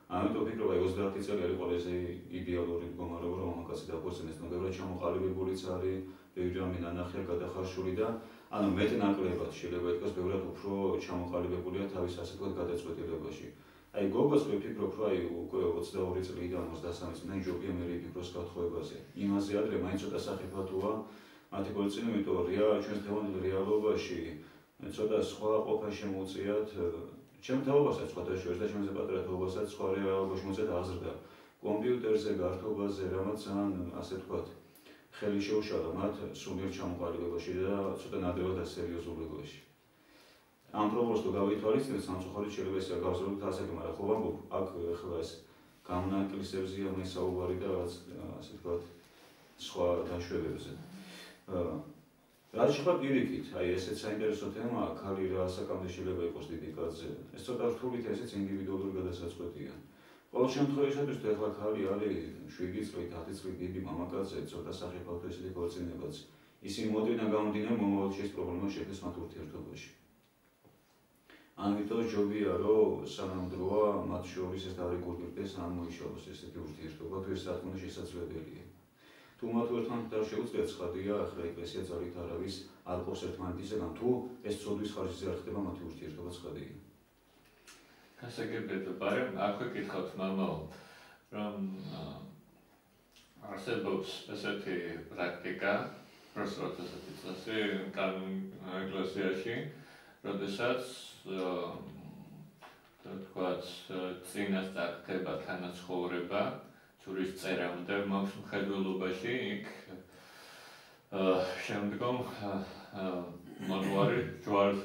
ამიტომ ვფიქრობ, აი 30 წელი არის ყველაზე იდეალური მდგომარეობა, რომ მამაკაცი დაქორწინდეს, ნებრივად ჩამოყალიბებულიც არის, ბევრი რამე ნანახია გადახარშული და ანუ მეტნაკლებად შეიძლება ითქვას, ბევრად უფრო ჩამოყალიბებულია თავის ასე ვთქვათ გადაწყვეტილებაში. აი გოგოს ვფიქრობ, რომ აი უკვე 22 წლიდან 23 წლიდან ჯობია მე ვიფიქროს გათხოვებაზე. იმაზე ადრე მაინც ცოტა სახიფათოა მათი ქორწინება, იმიტომ რომ ჩვენს დღევანდელ რეალობაში ცოტა სხვა ყოფა შემოუწიათ ჩემ თაობასაც სხვადასხვაშორის და ჩემზე პატარა თაობასაც სხვა რეალობაში მოწიათ აზრდა კომპიუტერზე, გართობაზე, რამაც ძალიან ასე ვთქვათ ხელი შეუშალა მათ სულიერ ჩამოყალიბებაში და ცოტა ნადირად სერიოზულებაში. ამ პრობლემას თუ გავითვალისწინებთ, სამწუხაროდ შეიძლება ეს გავზრდოთ ასაკი, მაგრამ ხო ვამბობ, აქ ახლა ეს გამონაკლისებზია მე საუბარი და რაც ასე ვთქვათ სხვა დაშვებებზე. რაც შეეხება პირიქით, აი ესეც საინტერესო თემაა, ქალი რა ასაკამდე შეიძლება იყოს დიდი კაცზე. ეს ცოტა რთული და ესეც ინდივიდუალური გადასაწყვეტია. ყოველ შემთხვევაში, თუ ახლა ქალი არის 7 წლით, 10 წლით დიდი მამაკაცზე, ცოტა სახიფათო ესეთი ქორწინებაც. ისინი მოდიდან გამომდინარე მომავალში ეს პრობლემა შექმნეს მათ ურთიერთობაში. ამიტომ ჯობია, რომ სანამდროა მათ შორის ეს დარეგულირდეს, ან მოიშალოს ესეთი ურთიერთობა, თუ ეს საკმაოდ შესაძლებელია. თუ მათ ერთმანეთს არ შეუძლიათ, ცხადია, ახლა ეკლესია ძალით არავის არ ყოფს ერთმანეთისგან, თუ ეს ცოდვის ხარჯზე არ ხდება მათი ურთიერთობა, ცხადია. გასაგებია, მაგრამ აქვე გითხავთ მამაო, რომ არსებობს ესეთი პრაქტიკა, პროსტოთ ესეთი წესი ეკლესიაში, როდესაც თქვათ წინასწარ ხდება თანაცხოვრება ცურის წერამდე მხედველობაში იქ შემდგომ მოდუარი ჯვარს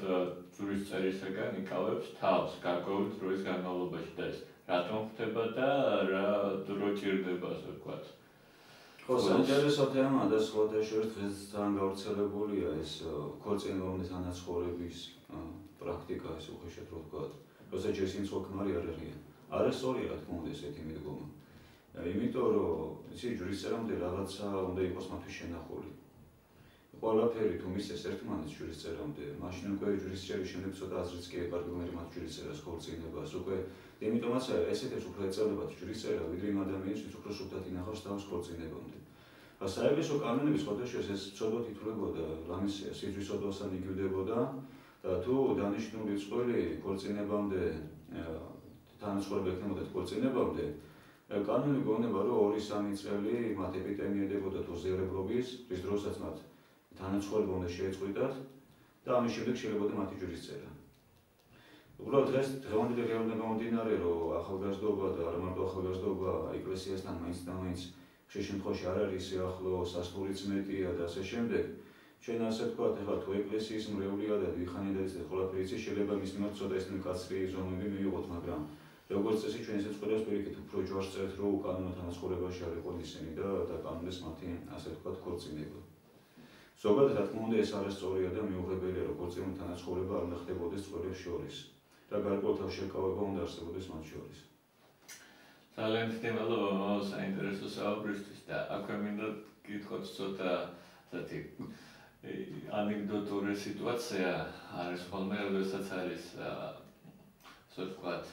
ძვრის წერისაგან იკავებს თავს გარკვეული დროის განმავლობაში და ეს რატომ ხდება და რა დრო ჭირდება ასე ვთქვათ. ხო, საინტერესო თემაა და სხვათა შორის დღეს ძალიან გავრცელებულია ეს ქორწინებამდე თანაცხოვრების პრაქტიკა, ეს უხეშად რო ვთქვათ. როცა ჯერ სინცვა ქმარი არ არიან. არასწორია რა თქმა უნდა ესეთი მიდგომა. იმიტომ რომ ისი ჯვრისწერამდე რაღაცა უნდა იყოს მათთვის შენახული. ყველაფერი თუ მისცეს ერთმანეთს ჯვრისწერამდე, მაშინ უკვე ჯვრისწერის შემდეგ ცოტა აზრიც კი ეკარგებინებთ მათ ჯვრისწერას, ქორწინებას, უკვე იმიტომაც ესეთებს უფრო ეწოდებათ ჯვრისწერა, ვიდრე იმ ადამიანს, ვინც უფრო სუფთად ინახავს თავს ქორწინებამდე. საეკლესიო კანონების სხვათა შორის ეს ცოდვად ითვლებოდა, რამის სიძვის ცოდვასთან იგივდებოდა და თუ დანიშნული წყვილი ქორწინებამდე თანაცხოვრება ექნებოდა ქორწინებამდე, კანონი გონება რომ 2-3 წელი მათ ეპიდემიედებოდა თუ ზერებლობის, რის დროსაც მათ თანაცხოვრება უნდა შეეწყვიტათ და ამის შემდეგ შეიძლება მათი ჯვრისწერა. უბრალოდ დღევანდელი რეალობიდან გამომდინარე, რომ ახალგაზრდობა და არა მარტო ახალგაზრდობა ეკლესიასთან მაინც ხშირ შემთხვევაში არ არის ახლო, სასტურიც მეტია და ასე შემდეგ. ჩვენ ასე ვთქვათ, ეხლა თუ ეკლესიის მრევლია და ვიხანია და ეს ყველაფერი იცის, შეიძლება მის მიმართ ცოტა ისინი კაცრი ზომები მივიღოთ, მაგრამ როგორც წესი ჩვენ ესეც ყველას პირიქით უფრო ჯვარს წერთ, რომ უკანონო თანაცხოვრებაში არ იყვნენ ისინი და დაკანონდეს მათი ასე ვთქვათ ქორწინება. ზოგადად რა თქმა უნდა ეს არასწორია და მიუღებელია რომ ქორწინებრივი თანაცხოვრება არ უნდა ხდებოდეს წყვილებს შორის და გარკვეულთა შეკავება უნდა არსებობდეს მათ შორის. ძალიან მადლობა საინტერესო საუბრისთვის და აქვე მინდა გითხრათ ცოტა ასეთი ანეკდოტური სიტუაცია არის ხოლმე, როდესაც არის ასე ვთქვათ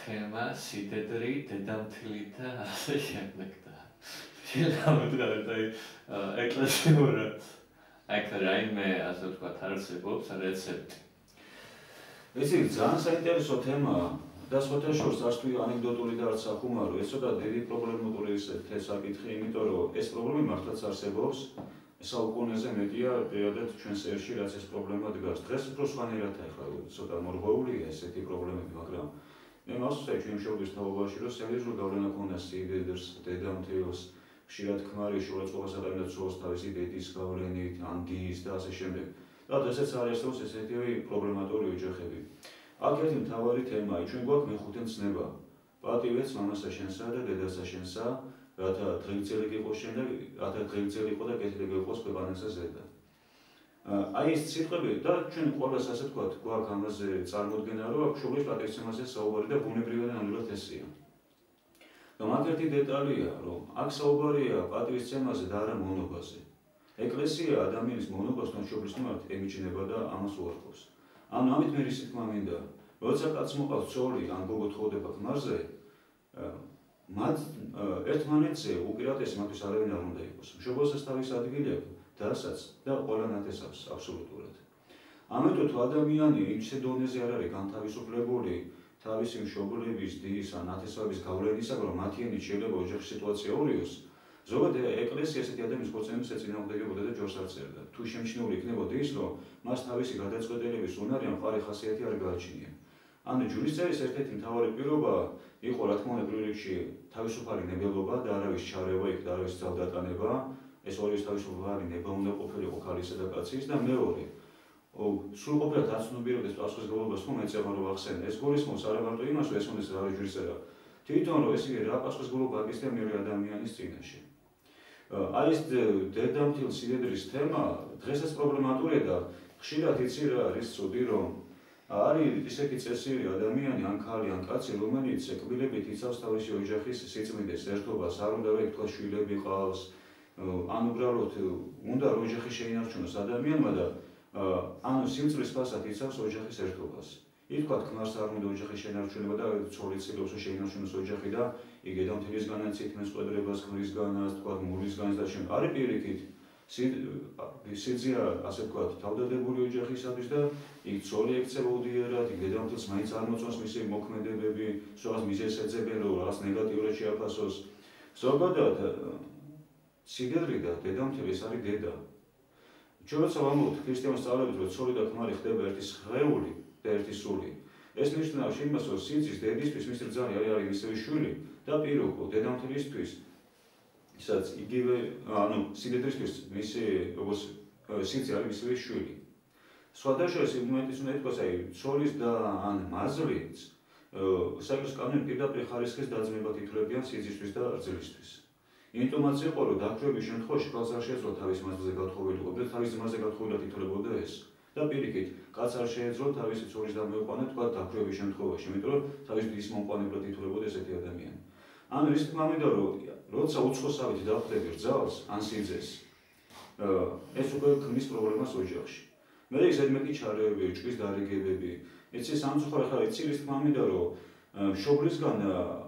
თემა სიდედრი, დედამთილი და ასე შემდეგ და შეიძლება ეკლესიურად აქ რაიმე ასე ვთქვათ არსებობს რეცეპტი. ეს არის ძალიან საინტერესო თემაა და სხვათა შორის არც თუ ანეკდოტული და არც სახუმარო, ეს ცოტა დიდი პრობლემატური საკითხი, იმიტომ რომ ეს პრობლემა მართლაც არსებობს. საუკუნეზე მეტია პირადად ჩვენს ერში რაც ეს პრობლემა დგას. დღეს უფრო სხვანაირადაა, ახლა ცოტა მორღვეულია ესეთი პრობლემები, მაგრამ მე მახსოვს ჩვენ მშობლის თაობაში რომ სერიოზული გავლენა ქონდა სიდედრს, დედამთილს, ხშირად ქმარი შეურაცხყოფას ატარებდა ცოლს თავისი დედის გავლენით, ანგიის და ასე შემდეგ. და დღესაც არის ესეთი პრობლემატური ოჯახები. აქ ერთი მთავარი თემაა, ჩვენ გვაქვს მეხუთე ცნება. პატივეც მამასა შენსა და დედასა შენსა, რათა დღეგვიწელი გიყოს შენ და რათა დღეგვიწელი იყო და კეთილი იყოს ქვეყანასა ზედა. აი ეს სიტყვები და ჩვენ ყველას ასე ვთქვათ, გვაქვს ამაზე წარმოდგენა, რომ აქ შობლის პატივცემაზე საუბარი და ბუნებრივად ნამდვილად ესეა. და მაგ ერთი დეტალია, რომ აქ საუბარია პატივისცემაზე და არა მონობაზე. ეკლესია ადამიანის მონობას ნაშობლის მიმართ ემიჯნება და ამას უარყოფს. ანუ ამით მე ისე თქმა მინდა, როცა კაცს მოყავს ცოლი ან გოგო თხოვდება ქმარზე, მათ ერთმანეთზე უპირატესი მათთვის არავინ არ უნდა იყოს. მშობელსაც თავის ადგილი აქვს, დასაც და ყველანაირად აქვს აბსოლუტურად. ამიტომ თუ ადამიანი ისე დონეზე არ არის განთავისუფლებული თავისი მშობლების, დის ან ნათესავების გავლენისაგან, რომ მათიანით შეიძლება ოჯახის სიტუაცია ორიოს, ზოგადად ეკლესია ესეთი ადამიანის ქორწინებას ეწინააღმდეგებოდა და ჯორს არ წერდა. თუ შემჩნეული იქნებოდა ის, რომ მას თავისი გადაწყვეტილების უნარი ან მხარი ხასიათი არ გააჩნია. ანუ ჯვრისწერის ერთ-ერთი მთავარი პირობა იყო, რა თქმა უნდა, პირველ რიგში თავისუფალი ნებელობა და არავის ჩარევა იქ და არავის ძალდატანება, ეს ორივეს თავისუფალი ნება უნდა ყოფილიყო ქალისა და კაცის და მეორე სრულყოფილად აცნობიერებდეს პასუხისმგებლობას ხომ ეწევა რომ ახსენე. ეს გულისხმობს არა მარტო იმას, რომ ეს უნდა რა ჯვრისწერა. თვითონ რომ ეს იგი რა პასუხისმგებლობა აკისრია მეორე ადამიანის წინაშე. აი ეს დედამთილ სიდედრის თემა დღესაც პრობლემატურია და ხშირად იცი რა არის ცუდი, რომ არის ისეთი წესიერი ადამიანი, ან ქალი, ან კაცი, რომელიც კბილებით იცავს თავისი ოჯახის სიწმინდეს, ერთობას, არ უნდა რომ ითქვას შვილები ყავს, ან უბრალოდ უნდა რომ ოჯახი შეინარჩუნოს ადამიანმა და ანუ სიმწვრის ფასად იცავს ოჯახის ერთობას. ითქვათ ქმარს არ უნდა ოჯახის შენარჩუნება და ცოლი ცდილობს რომ შეინარჩუნოს ოჯახი და იგი დედამთილისგანაც ითმის ყვედრებას, ქმრისგანაც, თქვათ მულისგანაც და შემდეგ. არის პირიქით სიძია, ასე ვთქვათ, თავდადებული ოჯახისათვის და იქ ცოლი ექცევა უდიერად, იქ დედამთილს მაინც არ მოწონს მისი მოქმედებები, სწორად მიზეზს ეძებენ, რომ რაღაც ნეგატიურად შეაფასოს. ზოგადად სიდედრი და დედამთილი ეს არის დედა. ჩვენ როცა ვამბობთ ქრისტიანულ სწავლებით, რომ ცოლი და ქმარი ხდება ერთი სხეული და ერთი სული. ეს ნიშნავს იმას, რომ სიძის დედისთვის მისი რძალი არის მისივე შვილი და პირუკო დედამთილისთვის ისაც იგივე, ანუ სიდედრისთვის მისი როგორც სიძე არის მისივე შვილი. სხვადასხვა მომენტის უნდა ითქვას, აი ცოლის და ან მაზლიც საერთოდ კანონი პირდაპირ ხარისხის დაძმებად ითვლებიან სიძისთვის და რძილისთვის. იმიტომაც იყო, რომ დაქვრივების შემთხვევაში კაცს არ შეეძლო თავის მაზლზე გათხოვილიყო, და თავის ძმაზე გათხოვილად ითვლებოდა ეს. და პირიქით, კაცს არ შეეძლო თავისი ცოლის დამოიყვანა თქვა დაქვრივების შემთხვევაში, იმიტომ რომ თავის დის მომყვანებლად ითვლებოდა ესეთი ადამიანი. ანუ ის თქმა მინდა, რომ როცა უცხოსავით დავხდები რძალს ან სიძეს, ეს უკვე ქმნის პრობლემას ოჯახში. მე ის ზედმეტი ჩარეები, ჭკვის დარიგებები, იცი სამწუხარო ხარ იცი ის თქმა მინდა, რომ მშობლისგან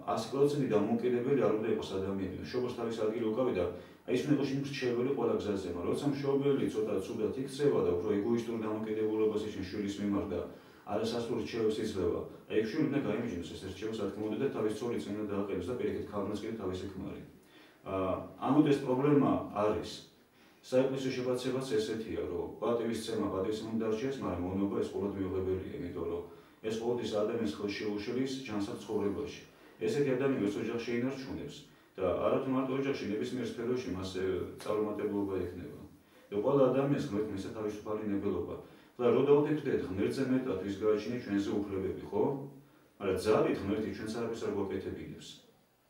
100% დამოუკიდებელი არ უნდა იყოს ადამიანი. მშობელს თავის ადგილი უკავია, აი ის უნდა იყოს მრჩეველი ყველა გზაზე, მაგრამ როცა მშობელი ცოტა ცუდად იქცევა და უფრო ეგოისტურ დამოკიდებულებას იშენ შვილის მიმართ და არასასრულ რჩევებს იძლევა, აი ეს შვილი უნდა გაიმიჯნოს ეს რჩევას რა თქმა უნდა და თავის ცოლიც უნდა დააყენოს და პირიქით ქალმაც კიდე თავისი ქმარი. ამიტომ ეს პრობლემა არის. საეკლესიო შეფასებაც ესეთია, რომ პატივისცემა პატივისცემამ დარჩეს, მაგრამ მონობა ეს ყოველდღე მიუღებელია, იმიტომ რომ ეს ყოველთვის ადამიანს ხელს შეუშლის ჯანსაღ ცხოვრებაში. ესეთი ადამიანი ეს ოჯახში ინარჩუნებს და არათუ მარტო ოჯახში, ნებისმიერ სფეროში მას წარუმატებლობა ექნება. და ყველა ადამიანს გვექნება თავისუფალი ნებელობა. და რო დავდექდეთ ღმერთზე მეტად ის გააჩნია ჩვენზე უფლებები, ხო? მაგრამ ძალით ღმერთი ჩვენს არაფერს არ გვაკეთებინებს.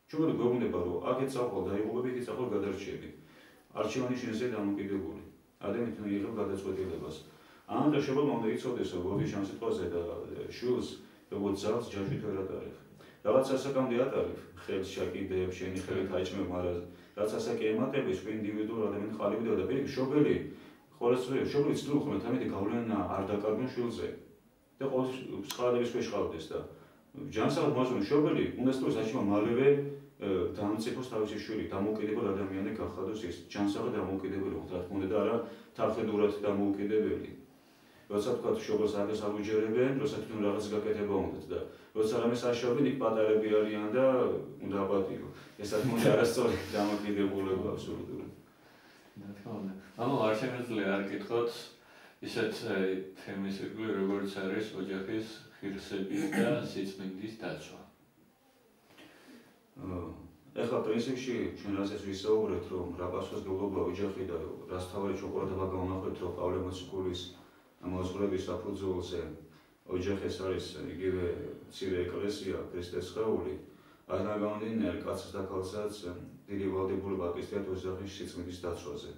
ჩვენ გვეუბნება, რომ აქეთ წავალ დაიღუპები, იქით წავალ გადარჩები. არჩევანი შენზე დამოკიდებული. ადამიანი იღებ გადაწყვეტილებას. ამიტომ შეგიძლია უნდა იცოდეს, რომ გოდი შანსი თვალზე და შულს როგორც ძალს ჯაჟით ვერ ატარებ. რაღაც ასაკამდე ატარებ, ხელს შაკიდებ, შენი ხელით აიჭმევ, მაგრამ რაც ასაკი ემატების, ჩვენ ინდივიდუალ ადამიანს ყალიბდება და პირიქით მშობელი ყოველწლიურად მშობელი ცდილობს ხოლმე თამეთი გავლენა არ დაკარგონ შვილზე. და ყოველ სყალების ქვეშ ყავდეს და ჯანსაღად მოაზროვნე მშობელი უნდა ცდილობს აჩვენა მალევე დამწიფოს თავისი შვილი, დამოუკიდებელ ადამიანი გახადოს ის ჯანსაღად დამოუკიდებელი, რა თქმა უნდა და არა თანხმდურად დამოუკიდებელი. როცა თქვა მშობელს აღეს არ უჯერებენ, როცა თვითონ რაღაც გაკეთება უნდათ და როცა რამეს აშოვენ, იქ პატარები არიან და უნდა აპატიო. ეს რა თქმა უნდა არასწორი დამოკიდებულება აბსოლუტურად. რა თქმა უნდა. ამიტომ არ შემეძლია არ კითხოთ ისეთ თემის ირგვლივ, როგორც არის ოჯახის ღირსების და სიწმინდის დაცვა. ეხლა პრინციპში ჩვენ რასაც ვისაუბრეთ, რომ რა პასუხისმგებლობა ოჯახი და რას თავარი ჩვენ ყურადღება გავუნახავთ, რომ პავლე მოციქულის მოძღვრების საფუძველზე ოჯახი არის იგივე მცირე ეკლესია, ქრისტეს სხეული, აქედან გამომდინარე კაცს და ქალსაც დიდი ვალდებულება აკისრიათ ოჯახის სიწმინდის დაცვაზე.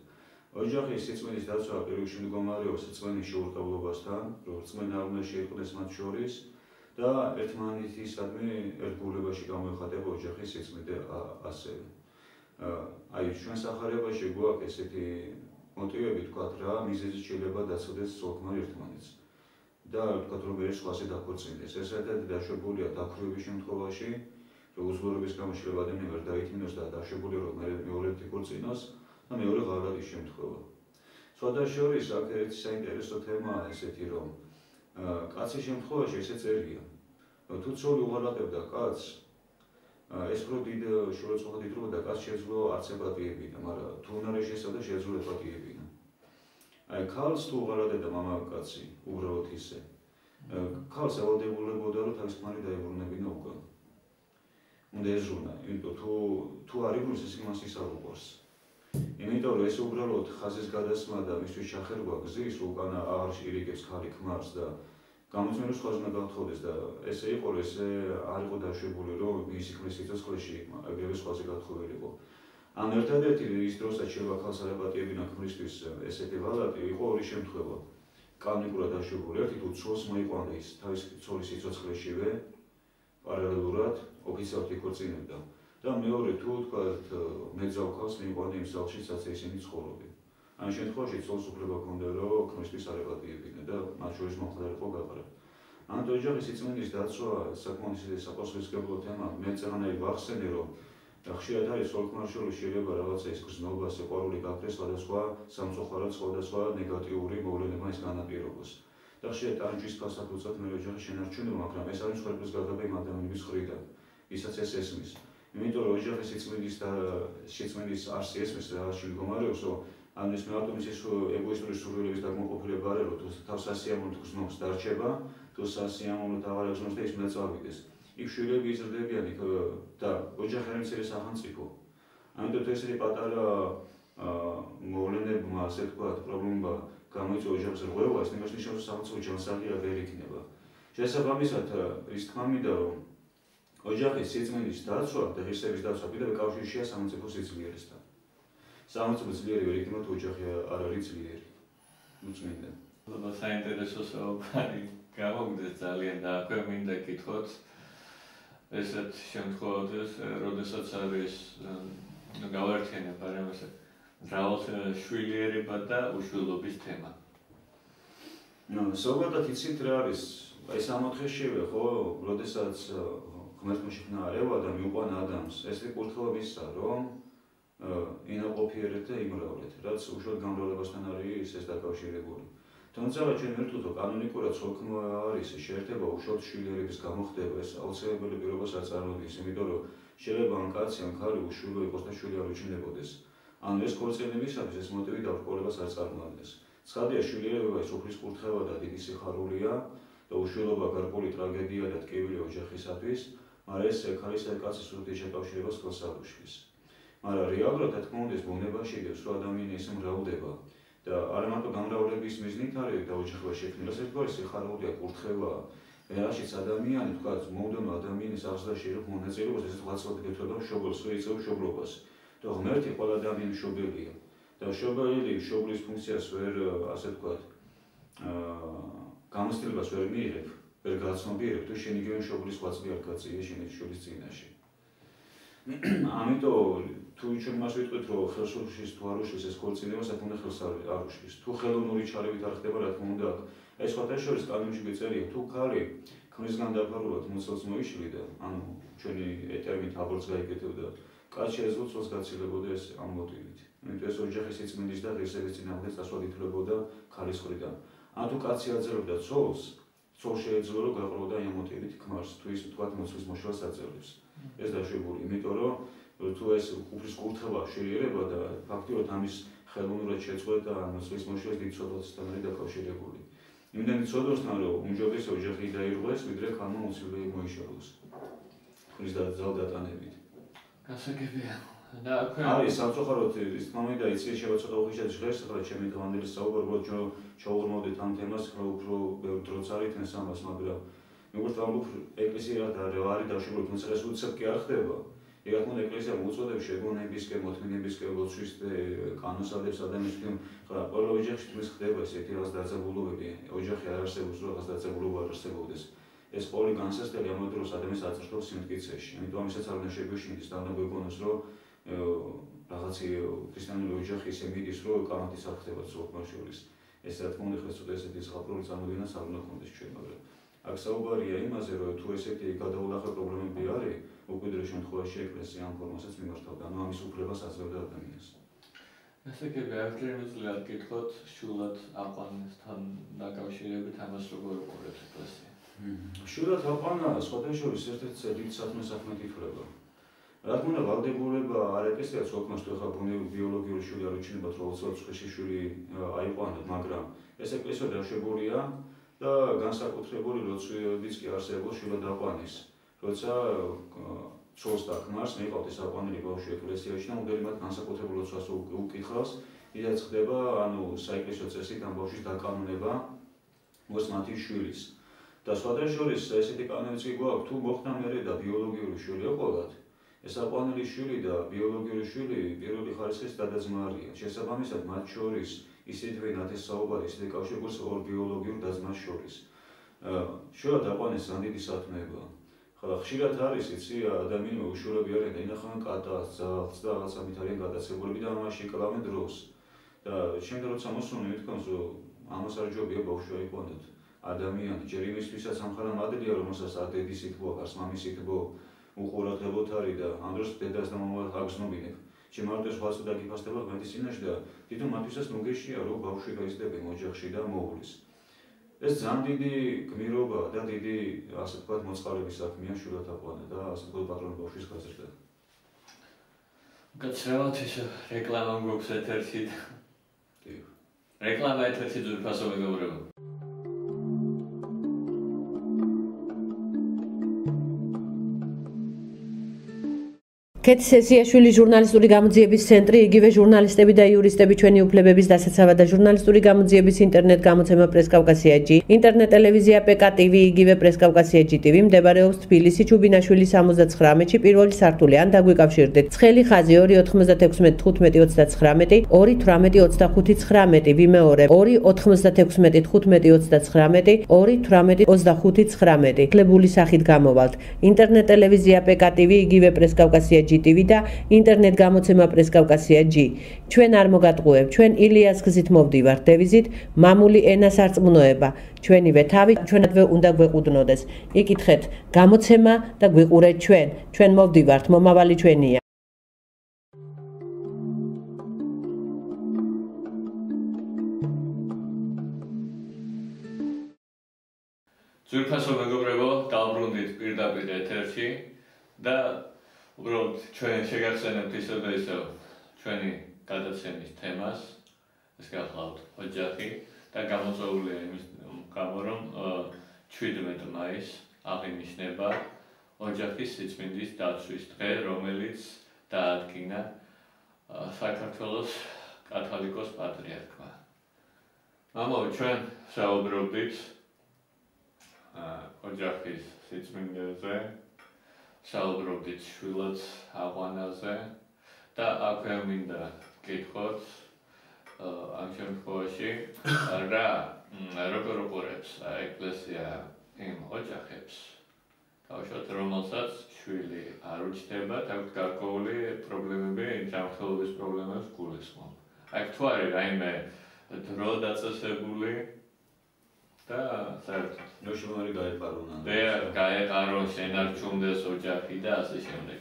ოჯახის სიწმინდის დაცვა პირველში მდგომარეობს რწმენის შეურყევლობასთან, რომ რწმენა არ უნდა შეიყვანოს მათ შორის და ერთმანეთისადმი ერთგულებაში გამოიხატება ოჯახის სიწმინდე ასევე. აი ჩვენ სახარებაში გვაქვს ესეთი მოტივები თქვათ რა მიზეზი შეიძლება დაცოდეს სულქმარი ერთმანეთს. და თქვათ რომ ერთ სხვაზე დაქორწინდეს. ეს ერთად დაშვებულია დაქვრივების შემთხვევაში, რომ უძლურების გამო შეიძლება ადამიანი ვერ დაითმინოს და დაშვებულია რომ მეორედ იქორწინოს და მეორე ღარად ის შემთხვევა. სხვადასხვა აქ ერთი საინტერესო თემაა ესეთი რომ კაცის შემთხვევაში ესე წერია. თუ ცოლი უღალატებდა კაცს, ეს რო დიდ შურაცხყოფა დიდრობა კაცს შეეძლო არც ეპატიებინა, მაგრამ თუ უნარი შესავდა შეეძლო ეპატიებინა. აი ქალს თუ უღალატებდა მამაკაცი, უბრალოდ ისე. ქალს ევალდებულებოდა რომ თავის ქმარი დაებრუნებინა უკან. უნდა ეზრუნა, იმიტომ თუ არ იბრუნოს ეს იმას ისაუბროს. იმიტომ რომ ეს უბრალოდ ხაზის გადასმა და მისთვის ჩახერგვა გზის უკან აღარ ირიგებს ქალი ქმარს და გამოწვევის სხვას უნდა გათხოვდეს და ესე იყო რომ ესე არ იყო დაშვებული რომ მისი ქმრის სიცოცხლეში ეგრევე სხვაზე გათხოვილიყო. ან ერთადერთი ის დროსაც შეიძლება ქალს არ ეპატიებინა ქმრისთვის ესეთი ვალატი იყო ორი შემთხვევა. კანონიკურად დაშვებული ერთი თუ ცოლს მოიყვანდა ის თავის ცოლის სიცოცხლეშივე პარალელურად ოფიციალურად იქორწინებდა. და მეორე თუ თქვათ მეძავ ქალს მიიყვანდა იმ სახლში, სადაც ისინი ცხოვრობენ. ამ შემთხვევაში ცოლს უფლება ჰქონდა რომ ქმრისთვის არ ეპატიებინა და მათ შორის მომხდარიყო გაყრა. ამიტომ ოჯახის სიწმინდის დაცვა საკმაოდ საპასუხისმგებლო თემა. მე წეგანაირ ვახსენე რომ ხშირად არის სულქმარშორის შეიძლება რაღაცა ის გრძნობა, სიყვარული გაქრეს სხვადასხვა სამწუხაროდ სხვადასხვა ნეგატიური მოვლენა ის განაპირობოს. და ხშირად ტანჯვის გასაკუთრებით მე ოჯახის შენარჩუნება, მაგრამ ეს არის ცხოვრების გაგება იმ ადამიანების მხრიდან, ვისაც ეს ესმის. იმიტომ რომ ოჯახის სიწმინდის არსი ესმის რაღაცში მდგომარეობს, რომ ამის მარტო მის ეგოისტური სურვილების დაკმაყოფილება არ არის, თუ თავს სასიამოვნო გზნობს დარჩება, თუ სასიამოვნო აღარ გზნობს და ის უნდა წავიდეს. იქ შვილები იზრდებიან და ოჯახი არის მცირე სახელმწიფო. ამიტომ ესეთი პატარა მოვლენებმა, ასე ვთქვათ, პრობლემა გამოიწვია ოჯახის რღვევა, ეს იმას ნიშნავს, რომ სახელმწიფო ჯანსაღია ვერ იქნება. შესაბამისად, ის თქმა მინდა, რომ ოჯახის სიწმინდის დაცვა და ღირსების დაცვა კიდევ კავშირშია სახელმწიფო სიძლიერესთან. სახელმწიფო ძლიერი ვერ იქნება, თუ ოჯახი არ არის ძლიერი. უწმინდა. საინტერესო საუბარი გამოგდეს ძალიან და აქვე მინდა გითხრათ ესეთ შემთხვევაში, როდესაც არის გავაერთიანებ არამასე მრავალშვილიერება და უშვილობის თემა. ზოგადად იცით რა არის? აი სამოთხეშივე ხო, როდესაც ღმერთმა შექმნა არევა და მიუყვანა ადამიანს, ეს კურთხევა მისცა, რომ ინაყოფიერეთ და იმრავლეთ, რაც უშუალოდ გამრავლებასთან არის ეს დაკავშირებული. თუმცა ჩვენ ვერტყოთ, რომ კანონიკურად სოქმო არის შეერთება უშუალოდ შვილიერების გამოხდება, ეს აუცილებელი პირობას არ წარმოადგენს, იმიტომ რომ შეიძლება ამ კაცი ან ქალი უშვილო იყოს და შვილი არ უჩინდებოდეს. ანუ ეს ქორწინებისათვის ეს მოტივი დაბრკოლებას არ წარმოადგენს. ცხადია, შვილიერება ის უფლის კურთხევა და დიდი სიხარულია და უშვილობა გარკვეული ტრაგედია და ტკივილი ოჯახისათვის, მაგრამ ეს ქალის და კაცის ურთიერთ შეკავშირებას ხელს არ უშლის. მაგრამ რეალურად რა თქმა უნდა ეს ბუნებაში დევს, რომ ადამიანი ისე მრავლდება და არა მარტო გამრავლების მიზნით არის და ოჯახება შექმნილი, ასე თქვა, სიხარულია, კურთხევაა. რაშიც ადამიანი თქვა, მომდევნო ადამიანის აღზრდაში რომ მონაწილეობს, ეს ვაცლად გეთხოვა მშობელს, რომ იწევს მშობლობას. და ღმერთი ყველა ადამიანი მშობელია. და მშობელი მშობლის ფუნქციას ვერ, ასე ვთქვათ, გამოცდილებას ვერ მიიღებ, ვერ გაცნობიერებ, თუ შენ იგივე მშობლის ღვაწლი არ გაწია შენი შვილის წინაშე. ამიტომ თუ ჩვენ მას ვიტყვით, რომ ხელს უშლის თუ არ უშლის ეს ქორწინება, საკუთარ ხელს არ უშლის. თუ ხელოვნური ჩარევით არ ხდება, რა თქმა უნდა, ეს სხვათა შორის კანონში გეწერია, თუ ქალი ქმრისგან დაფარულად მოცელს მოიშლიდა, ანუ ჩვენი ტერმინით აბორტს გაიკეთებდა, კაცი შეეძლო ცოლს გაცილებოდა ეს ამ მოტივით. იმიტომ ეს ოჯახის სიწმინდის და ღირსების წინააღმდეგ წასვლა ითვლებოდა ქალის მხრიდან. ან თუ კაცი აძლევდა ცოლს, ცოლს შეეძლო რომ გაყროდა ამ მოტივით ქმარს, თუ ის თქვათ მოცლის მოშლას აძლევს. ეს დაშვებული, იმიტომ რომ თუ ეს უფლის კურთხევა შეიძლება და ფაქტიურად ამის ხელოვნურად შეწყვეტა მოცლის მოშლას დიდ ცოდვასთან არის დაკავშირებული. იმდენი ცოდვასთან რომ უმჯობესია ოჯახი დაირღვეს, ვიდრე ქალმა მოცილველი მოიშალოს. ქრის ძალდატანებით. გასაგებია. და აქვე არის სამწუხაროდ ის მომენტი იცი შეიძლება ცოტა უხეშად ჟღერს, ახლა ჩემი დღევანდელი საუბარი უბრალოდ ჩაუღრმავდით ამ თემას, ახლა უფრო ბევრ დროც არ იქნეს ამას, მაგრამ მეგობრებო, ეკლესია რა არის დაშვებული, თუმცა ეს უცებ კი არ ხდება. ეგ თქმა უნდა ეკლესია მოუწოდებს შეგონებისკენ, მოთმინებისკენ, ლოცვის კანონსადებს ადამიანებისკენ, ხა ყველა ოჯახში თმის ხდება ესეთი რაღაც დაძაბულობები, ოჯახი არ არსებობს, რაღაც დაძაბულობა არ არსებობდეს. ეს ყოველი განსასწრელი ამ დროს ადამიანს აწრთობს სიმტკიცეში. ამიტომ ამისაც არ უნდა შეგვეშინდეს და უნდა გვეგონოს, რომ რაღაცი ქრისტიანული ოჯახი ისე მიდის, რომ კამათის არ ხდება ცოლ-ქმარს შორის. ეს რა თქმა უნდა ხეს ესეთი ზღაპრული წარმოდგენას არ უნდა გქონდეს ჩვენ, მაგრამ აქ საუბარია იმაზე, რომ თუ ესეთი გადაულახე პრობლემები არის, უკიდურეს შემთხვევაში ეკლესია ამ ფორმასაც მიმართავდა, ანუ ამის უფლებას აძლევდა ადამიანს. გასაგებია, აქ შემიძლია გითხრათ, შულად აყვანასთან დაკავშირებით ამას როგორ უყურებთ ეკლესია? შვილად აყვანა სხვათა შორის ერთ-ერთი დიდ საქმედ ითვლება. რა თქმა უნდა, ვალდებულება არ ეკისრია ცოლ-ქმარს, თუ ეხლა ბიოლოგიური შვილი არ უჩინებათ, რომ 20 წლში შვილი აიყვანოთ, მაგრამ ეს ეკლესია დაშვებულია და განსაკუთრებული ლოცვებიც კი არსებობს შვილად აყვანის. როცა ცოლს და ქმარს მიყავთ ეს აყვანილი ბავშვი ეკლესიაში და მუდმივად მათ განსაკუთრებულ ლოცვას უკითხავს, ისედაც ხდება, ანუ საეკლესიო წესით ამ ბავშვის დაკანონება მოს მათი შვილის. და სხვათა შორის ესეთი კანონიც კი გვაქვს, თუ მოხდა მერე და ბიოლოგიური შვილი ეყოლათ, ეს აყვანილი შვილი და ბიოლოგიური შვილი პირველი ხარისხის დადაძმა არიან. შესაბამისად, მათ შორის ისეთვე ნათესაობარი, ისეთი კავშირი გვაქვს ორ ბიოლოგიურ დაძმას შორის. შვილად აყვანის ძალიან სათნოება. ხშირად არის, იცი, ადამიანები უშვილები არიან და ინახავენ კატას, ძაღლს და რაღაცამით არიან გატაცებულები და ამაში იკლავენ დროს. და შემდეგ როცა მოსულნი მithქვამს, რომ ამას არ ჯობია ბავშვი აიყვანოთ. ადამიანი ჯერ იმისთვისაც ამხარა მადლია, რომელსაც არ დედის ითბო, არც მამის ითბო, უყურადღებოთ არის და ამ დროს დედას და მამას აგზნობინებ. ჩემ არდეს ხვალსა დაგიფასდება ღმერთის წინაშე და თვითონ მათთვისაც ნუგეშია, რომ ბავშვი გაიზრდებენ ოჯახში და მოვulis. ეს ძალიან დიდი გმირობა და დიდი, ასე ვთქვათ, მოწყალების საქმეა შვილად აყვანა და ასე ვთქვათ, პატრონი ბავშვის გაზრდა. გაცრავთ ის რეკლამა გვაქვს ეთერში. რეკლამა ეთერში ძვირფასო მეგობრებო. კეთი სესიაშვილი ჟურნალისტური გამოძიების ცენტრი, იგივე ჟურნალისტები და იურისტები ჩვენი უფლებების დასაცავად და ჟურნალისტური გამოძიების ინტერნეტ გამოცემა პრესკავკასია-ჯი, ინტერნეტ ტელევიზია PK-TV, იგივე პრესკავკასია-ჯი TV მდებარეობს თბილისი ჩუბინაშვილი 79-ში პირველი სართული. ან დაგვიკავშირდეთ. ცხელი ხაზი 2961529, 2182519, ვიმეორე 2961529, 2182519. კლებული სახით გამოვალთ. ინტერნეტ ტელევიზია PK-TV, იგივე პრესკავკასია-ჯი TV და ინტერნეტ გამოცემა პრესკავკასია-ჯი. ჩვენ არ მოგატყუებთ, ჩვენ ილიას გზით მოვდივართ დევიზით მამული ენას არწმუნოება. ჩვენივე თავი ჩვენადვე უნდა გვეყუდნოდეს. იკითხეთ გამოცემა და გვიყურეთ ჩვენ. ჩვენ მოვდივართ, მომავალი ჩვენია. ძვირფასო მეგობრებო, დავბრუნდით პირდაპირ ეთერში და უბრალოდ ჩვენ შეგახსენებთ ისევ ჩვენი გადაცემის თემას, ეს გახლავთ ოჯახი და გამოწვეულია იმის გამო, რომ 17 მაისს აღინიშნება ოჯახის სიწმინდის დაცვის დღე, რომელიც დაადგინა საქართველოს კათოლიკოს პატრიარქმა. მამაო, ჩვენ საუბრობდით ოჯახის სიწმინდეზე, საუბრობდით შვილად აღვანაზე და აქვე მინდა გითხოთ ამ შემთხვევაში როგორ უყურებს ეკლესია იმ ოჯახებს, თავშოთ რომელსაც შვილი არ უჩნდება და გარკვეული პრობლემები, ჯანმრთელობის პრობლემებს გულისხმობ. აქ თუ არის რაიმე დრო დაწესებული და საერთოდ ნოშმარი გაეყარონა. გაეყარონ, შენარჩუნდეს ოჯახი და ასე შემდეგ.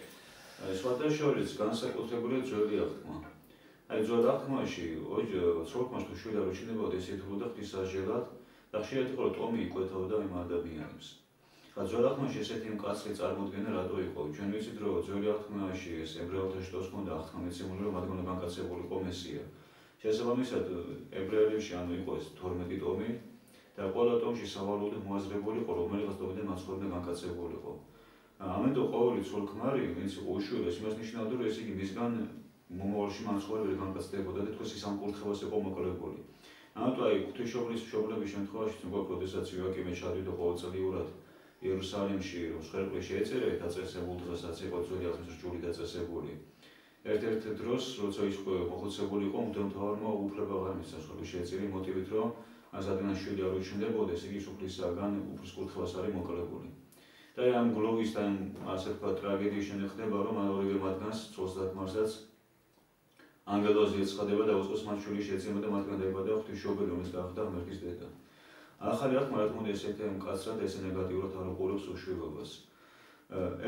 სხვათა შორის განსაკუთრებული ძველი აღთქმა. აი ძველ აღთქმაში ცოლ-ქმარს თუ შვილი არ უჩნდებოდა, ეს ითვლებოდა ღვთისმსახურად და ხშირად იყო რომ ტომი იკვეთავდა იმ ადამიანებს. ძველ აღთქმაში ესეთი მკაცრი წარმოდგენა რატო იყო? ჩვენ ვიცით რომ ძველი აღთქმაში ეს ებრაელთა შტოს ჰქონდა აღთქმა მიცემული, რომ მათგან განკაცებული იყო მესია. შესაბამისად ებრაელებში ანუ იყო ეს 12 ტომი და ყველა ტომში სავალუტოდ მოაზრებული იყო, რომელიღაც ტომიდან მაცხოვრებელმა განკაცებული იყო. ამიტომ ყოველი ცოლ-ქმარი, ვინც იყო უშვილეს, იმას ნიშნავდა, რომ ეს იგი მისგან მომავალში მაცხოვრებელი განკაცდებოდა და თქოს ის ამ კურთხევას იყო მოკლებული. ამიტომ აი ღვთისმშობლის მშობლების შემთხვევაში თუნდაც როდესაც იოაკიმე ჩადიოდა ყოველწლიურად იერუსალიმში, რომ სხერყლი შეეწერა დაწესებულ დღესაც იყო ძველი აღთქმის რჯული დაწესებული. ერთ-ერთ დროს, როცა ის მოხუცებული იყო, მღვდელმთავარმა უფლება აღარ მისცა სხერყლი შეეწერა მოტივით, რომ ასადგან შვილი არ უჩნდებოდეს, იგი სუფლისაგან უფლის კურთხევას არის მოკლებული. და ამ გლოვის და ასე ვთქვათ ტრაგედიის შემდეგ ხდება, რომ ორივე მათგანს ცოლს და ქმარსაც ანგელოზი ეცხადება და უწყოს მათ შვილი შეეძინება და მათგან დაიბადა ღვთისმშობელი, რომელიც გახდა ღმერთის დედა. ახალი აღთქმა რა თქმა უნდა ესეთი მკაცრად ესე ნეგატიურად არ უყურებს უშვილობას.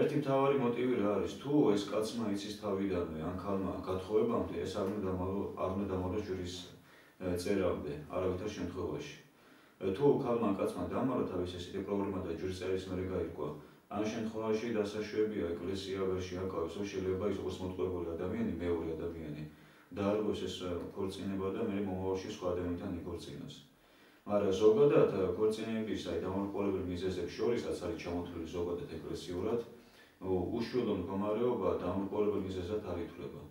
ერთი მთავარი მოტივი რა არის? თუ ეს კაცმა იცის თავიდანვე ან ქალმა გათხოვებამდე, ეს არ უნდა დამალოს ჯვრის წერამდე, არავითარ შემთხვევაში. თუ ქალმა კაცმა დამალო თავის ესეთი პრობლემა და ჯვრის წერის მერე გაირკვა, ამ შემთხვევაში დასაშვებია ეკლესია ვერ შეაკავებს, რომ შეიძლება ის როგორც მოტყუებული ადამიანი, მეორე ადამიანი დაარღვევს ეს ქორწინება და მე მომავალში სხვა ადამიანთან იქორწინოს. მაგრამ ზოგადად ქორწინების აი დამორყოლებელი მიზეზებს შორისაც არის ჩამოთვლილი ზოგადად ეკლესიურად, უშვილო მდგომარეობა დამორყოლებელ მიზეზად არ ითვლება.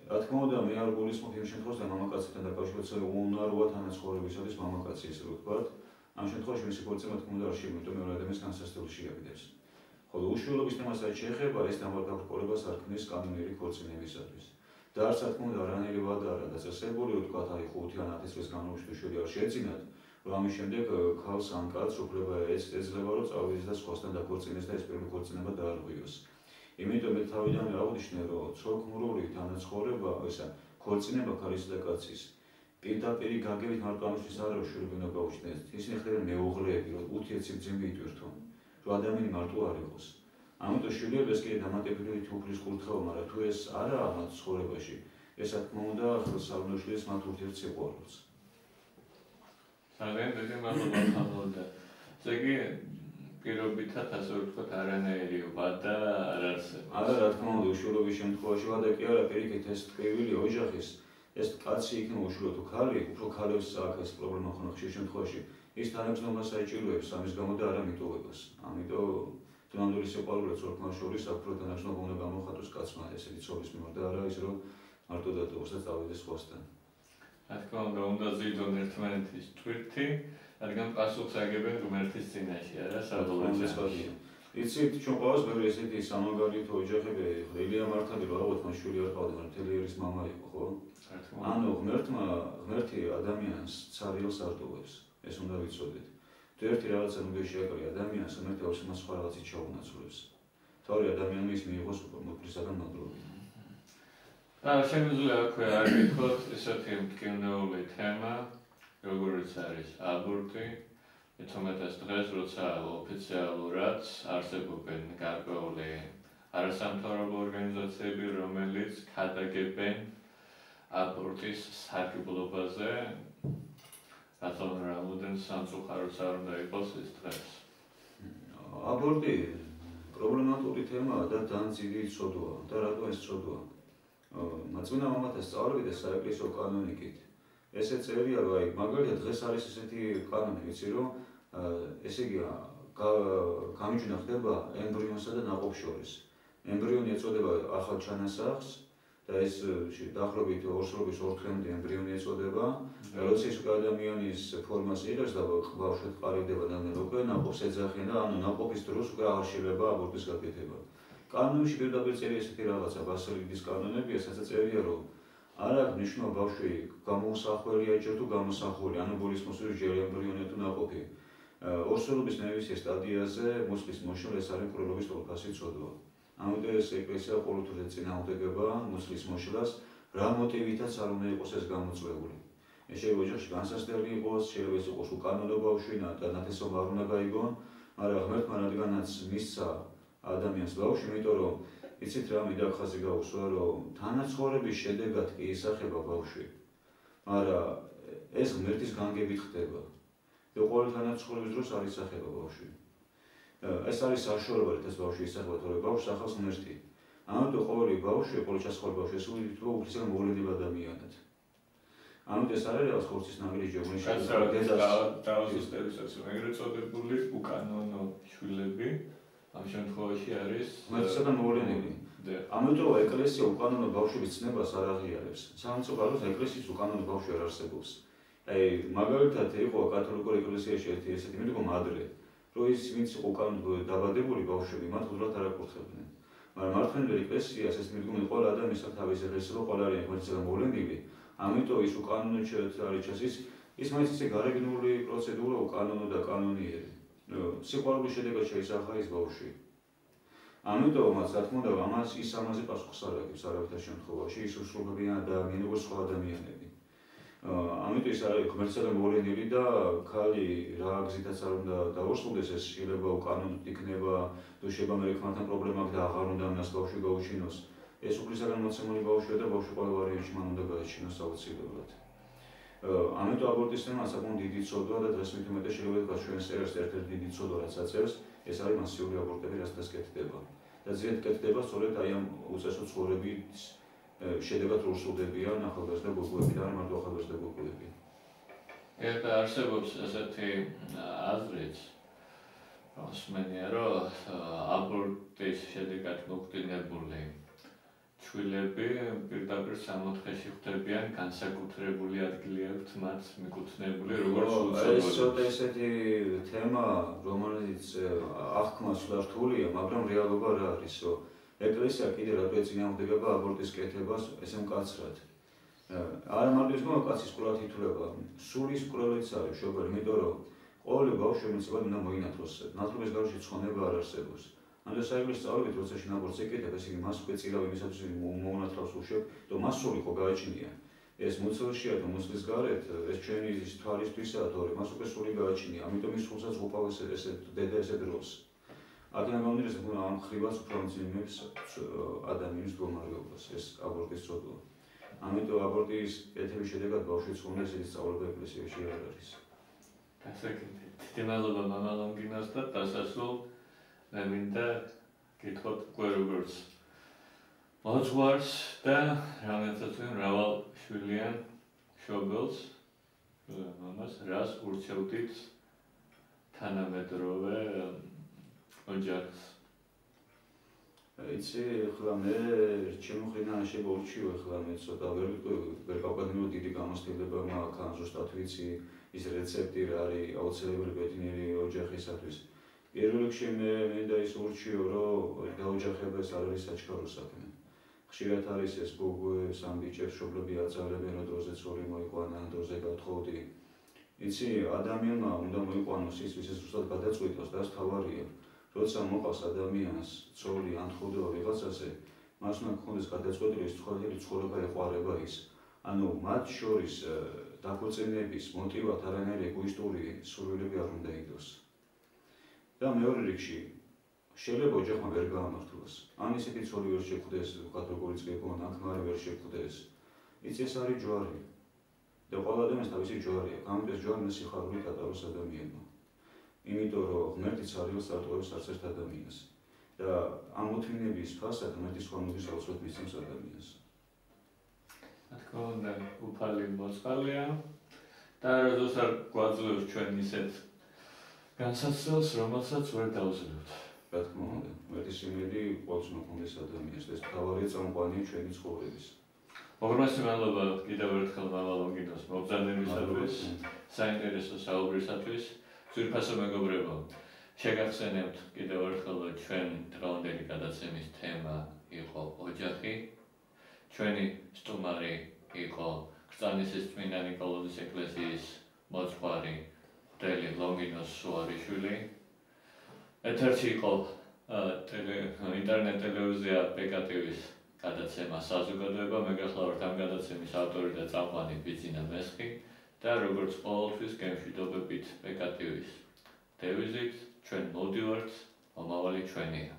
რა თქმა უნდა, მე არ გულისხმობ იმ შემთხვევაში და მამაკაცთან დაკავშირებით უნაროა თანაცხოვრებისათვის მამაკაცი ესე ვთქვათ. ამ შემთხვევაში მისი ქორწინება თქმა უნდა არ შეგვიძლია მეორე ადამიანის განსაცდელი შეაგდებს. ხოლო უშვილობის თემასაც შეეხება ეს დამორყოლებას არ ქმნის კანონიერი ქორწინებისათვის. და არც რა თქმა უნდა არანაირი ვადა არ დაწესებული, ვთქვათ, აი 5 ან 10 წლის განმავლობაში შვილი არ შეეძინათ, რომ ამის შემდეგ ქალს ან კაცს უფლება ეძლევა, რომ წავიდეს და სხვასთან დაქორწინდეს და ეს პირველი ქორწინება დაარღვიოს. იმიტომ მე თავიდანვე აღვნიშნე, რომ ცოლ-ქმრული თანაცხოვრება, ესა ქორწინება ქალის და კაცის პირდაპირი გაგებით მარტო ამისთვის არ არის შვილი უნდა გაუჩნდეს. ისინი ხდებიან მეუღლეები, რომ უთიეციბძიმი იტვირთონ, რომ ადამიანი მარტო არ იყოს. ამიტომ შვილებს კიდე დამატებითი უფლის კურთხევა, მაგრამ თუ ეს არაა მათ ცხოვრებაში, ეს რა თქმა უნდა ხელსაუბრიშვილს მათ ურთიერთსიყვარულს. ძალიან დიდი მადლობა. ესე იგი პირობითად ასე ვთქვათ არანაირი ვადა არ არსებობს. არა, რა თქმა უნდა, უშვილობის შემთხვევაში ვადა კი არა, პირიქით ეს ტკივილი ოჯახის, ეს კაცი იქნება უშვილო თუ ქალი, უფრო ქალებს აქვს ეს პრობლემა ხშირ შემთხვევაში. ის თანაგზნობას საჭიროებს ამის გამო და არა მიტოვებას. ამიტომ თუნდაც სიყვარულიც ორ შორის საფრთხე თანაშრომობა უნდა გამოხატოს კაცმა ესეთი ცოლის მიმართ და არა ის რომ მარტო დატოვოს და წავიდეს სხვასთან. რა თქმა უნდა ზიდონ ერთმანეთის ტვირთი, რადგან პასუხს აგებენ ღმერთის წინაშე, არა საბოლოო. იცით, ჩვენ ყოველს ბევრი ესეთი სამაგალითო ოჯახები, ელია მართალი რა ვთქვათ, მან შვილი არ ყავდა, მაგრამ მთელი ერის მამა იყო, ხო? ანუ ღმერთი ადამიანს ცარიელს არ ტოვებს. ეს უნდა ვიცოდეთ. თუ ერთი რაღაცა უნდა შეაკრე ადამიანს, ღმერთი აქვს მას სხვა რაღაცით ჩაუნაცვლებს. თავი ადამიანი ის მიიღოს მოკვლისაგან მადლობით. და შემიძლია აქვე აკითხოთ ესეთი მტკივნეული თემა, როგორიც არის აბორტი. მეთომეტეს დღეს, როცა ოფიციალურად არსებობენ გარკვეული არასამთავრობო ორგანიზაციები, რომელიც ქადაგებენ აბორტის სარგებლობაზე, რატომ რამოდენ სამწუხაროც არ უნდა იყოს ეს დღეს. აბორტი პრობლემატური თემაა და ძალიან ძლიერი ცოდვაა. და რატო ეს ცოდვაა? მაწმინდა მამათა სწავლებით და საეკლესიო კანონიკით. ესე წერია, რომ აი მაგალითად დღეს არის ესეთი კანონი, ვიცი რომ ესე იგი გამიჯვნა ხდება ემბრიონსა და ნაყოფს შორის. ემბრიონი ეწოდება ახალ ჩანასახს და ეს დაახლოებით 2 წლების 2 დღემდე ემბრიონი ეწოდება. როცა ის ადამიანის ფორმას იღებს და ბავშვი ყარიბდება და უკვე ნაყოფს ეძახიან და ანუ ნაყოფის დროს უკვე არ შეიძლება აბორტის გაკეთება. კანონში პირდაპირ წერია ესეთი რაღაცა, ბასილიდის კანონებია, სადაც წერია რომ არ აქვს მნიშვნელობა ბავშვი გამოსახველია ჯერ თუ გამოსახული, ანუ გულისხმობს ჯერ ემბრიონი თუ ნაყოფი. ორსულობის ნებისმიერ სტადიაზე მოსვლის მოშლა ეს არის მკვლელობის თვალსაზრისით ცოდვა. ამიტომ ეს ეკლესია ყოველთვის ეწინააღმდეგება მოსვლის მოშლას, რა მოტივითაც არ უნდა იყოს ეს გამოწვეული. ეს შეიძლება ოჯახში განსასწრელი იყოს, შეიძლება ეს იყოს უკანონო ბავშვი და ნათესობა არ უნდა გაიგონ, მაგრამ ღმერთმა რადგანაც მისცა ადამიანს ბავშვი, იმიტომ რომ იცით რა მინდა ხაზი გაუსვა, რომ თანაცხოვრების შედეგად კი ისახება ბავშვი, მაგრამ ეს ღმერთის განგებით ხდება. და ყოველ თანაცხოვრების დროს არ ისახება ბავშვი. ეს არის საშუალება, რომ ეს ბავშვი ისახება, თორე ბავშვს ახავს ღმერთი. ამიტომ ყოველი ბავშვი, ყოველი ჩასხვალ ბავშვი ეს უფლისგან მოვლენილ ადამიანად. ამიტომ ეს არის რაღაც ხორცის ნაგრი ჯოგნიში. დავასუსტებისაც ეგრეთ წოდებული უკანონო შვილები ამ შემთხვევაში არის ღმერთისგან მოვლენილი. ამიტომ ეკლესია უკანონო ბავშვების ცნებას არ აღიარებს. სამწუხაროდ ეკლესიის უკანონო ბავშვი არ არსებობს. აი მაგალითად იყო კათოლიკურ ეკლესიაში ერთი ესეთი მიდგომა ადრე, რომ ის ვინც იყო უკანონო დაბადებული ბავშვები, მათ უბრალოდ არ აკურთხებდნენ. მაგრამ მართლმადიდებელი ეკლესიას ეს მიდგომა ყველა ადამიანს აქვს თავისი ღირსება, ყველა არის ღმერთისგან მოვლენილი. ამიტომ ის უკანონო არის ჩასის, ის მაინც ისე გარეგნული პროცედურა უკანონო და კანონიერი. სიყვარულის შედეგად შეისახა ის ბავშვი. ამიტომაც რა თქმა უნდა ამას ამაზე პასუხს არ აქვს არავითარ შემთხვევაში ის უსრულებია ადამიანი როგორც სხვა ადამიანები. ამიტომ ის არის ღმერთისგან მოვლენილი და ქალი რა გზითაც არ უნდა დაურსულდეს ეს შეიძლება უკანონოდ იქნება თუ შეიძლება მე ხმართან პრობლემა აქვს და აღარ უნდა ამას ბავშვი გაუჩინოს. ეს უფლისგან მოცემული ბავშვია და ბავშვი ყველა ვარიანტში მან უნდა გააჩინოს აუცილებლად. ამიტომ აბორტის თემა საკმაოდ დიდი ცოდვა და დღეს მით უმეტეს შეიძლება ვთქვათ ჩვენ სერვერს ერთ-ერთი დიდი ცოდვა რაც აწევს ეს არის მასიური აბორტები რაც კეთდება. და ზედ კეთდება სწორედ აი ამ უწესო ცხოვრების შედეგად რუსულდებიან ახალგაზრდა გოგოები და არ მარტო ახალგაზრდა გოგოები. ერთ არსებობს ესეთი აზრიც, მოსმენია რომ აბორტის შედეგად მოგვდინებული შვილები პირდაპირ სამოთხეში ხვდებიან განსაკუთრებული ადგილი აქვთ მათ მიკუთვნებული როგორც უცნობი. ეს ცოტა ესეთი თემა, რომელიც აღქმას რთულია, მაგრამ რეალობა რა არის, რომ ეკლესია კიდე რატო ეწინააღმდეგება აბორტის კეთებას, ესე მკაცრად. არა მარტო ის რომ კაცის კვლავ ითვლება, სულის კვლავიც არის მშობელი, იმიტომ რომ ყოველი ბავშვი შემიძლია უნდა მოინათლოს. ნათლობის გარშე ცხონება არ არსებობს. ანუ საერთოდ სწავლებით როცა შენ აბორტს ეკეთებ, ესე იგი მას უკვე წირავი მისაწვდომი მოუნათლავს უშევ, რომ მას სული ხო გააჩნია. ეს მოცელშია თუ მოსლის გარეთ, ეს ჩვენი თვალისთვისაა, თორე მას უკვე სული გააჩნია. ამიტომ ის სულსაც უყავს ესე დედა ესე დროს. აქედან გამომდინარე, რომ ამ ხრივას უფრო მძიმებს ადამიანის მდგომარეობას, ეს აბორტის ცოდვა. ამიტომ აბორტის კეთების შედეგად ბავშვი ცხონდეს, ის სწავლება ეკლესიაში არ არის. გასაგებია. დიდი მადლობა მამა ლონგინას და დასასრულ მე მინდა გითხრათ უკვე როგორც მოძღვარს და რომელსაც მრავალ შვილიან მშობელს, მამას რას ურჩევდით თანამედროვე ოჯახს. იცი, ახლა მე ჩემო ხრიდან შეიძლება ურჩიო, ახლა მე ცოტა ვერ გავკეთებინო დიდი გამოცდილება მაქვს, ან ზუსტად ვიცი ის რეცეპტი რა არის აუცილებელი ბედნიერი ოჯახისათვის. პირველ რიგში მე მინდა ის ურჩიო, რომ დაოჯახება ეს არ არის საჩქარო საქმე. ხშირად არის ეს გოგოებს ან ბიჭებს მშობლები აძალებენ, რომ დროზე ცოლი მოიყვანა, ან დროზე გათხოვდი. იცი, ადამიანმა უნდა მოიყვანოს ის, ვისაც ზუსტად გადაწყვიტოს და ეს თავარია. როცა მოყავს ადამიანს ცოლი ან თხოვნდება ვიღაცაზე, მას უნდა გქონდეს გადაწყვეტილი ის ცხოვრება ეყვარება ის. ანუ მათ შორის დაქორწინების მოტივად არანაირი ეგოისტური სურვილები არ უნდა იდოს. და მეორე რიგში შეიძლება ოჯახმა ვერ გაამართლოს. ან ისეთი ცოლი ვერ შეხვდეს, ვთქვათ როგორიც გეგონა, აქ მარე ვერ შეხვდეს. იცი, ეს არის ჯვარი. და ყველა ადამიანს თავისი ჯვარი აქვს. ამიტომ ჯვარი მე სიხარული კატაროს ადამიანმა. იმიტომ რომ ღმერთიც არ ილსტარტოებს არც ერთ ადამიანს. და ამ მოთმინების ფასად ღმერთი სხვა მოდის აუცილებლად მისცემს ადამიანს. რა თქმა უნდა, უფალი მოწყალია და როდესაც არ გვაძლევს ჩვენ ისეთ განსაცდელს, რომელსაც ვერ დავძლევთ. რა თქმა უნდა, ღმერთის იმედი ყოველთვის მოქმეdes ადამიანს და ეს მთავარია წამყვანია ჩვენი ცხოვრების. მოგრმასი მადლობა კიდევ ერთხელ მამალონგინოს მობრძანებისათვის, საინტერესო საუბრისათვის. ძვირფასო მეგობრებო, შეგახსენებთ კიდევ ერთხელ, რომ ჩვენ დღევანდელი გადაცემის თემა იყო ოჯახი. ჩვენი სტუმარი იყო ქრწანისის წმინდა ნიკოლოზის ეკლესიის მოძღვარი მღვდელი ლონგინოს სუარიშვილი. ეთერში იყო ინტერნეტ ტელევიზია PKTV-ის გადაცემა საზოგადოება. მე გახლავართ ამ გადაცემის ავტორი და წამყვანი ბიძინა მესხი და როგორც ყოველთვის გემშვიდობებით PKTV-ის დევიზით ჩვენ მოვდივართ, მომავალი ჩვენია.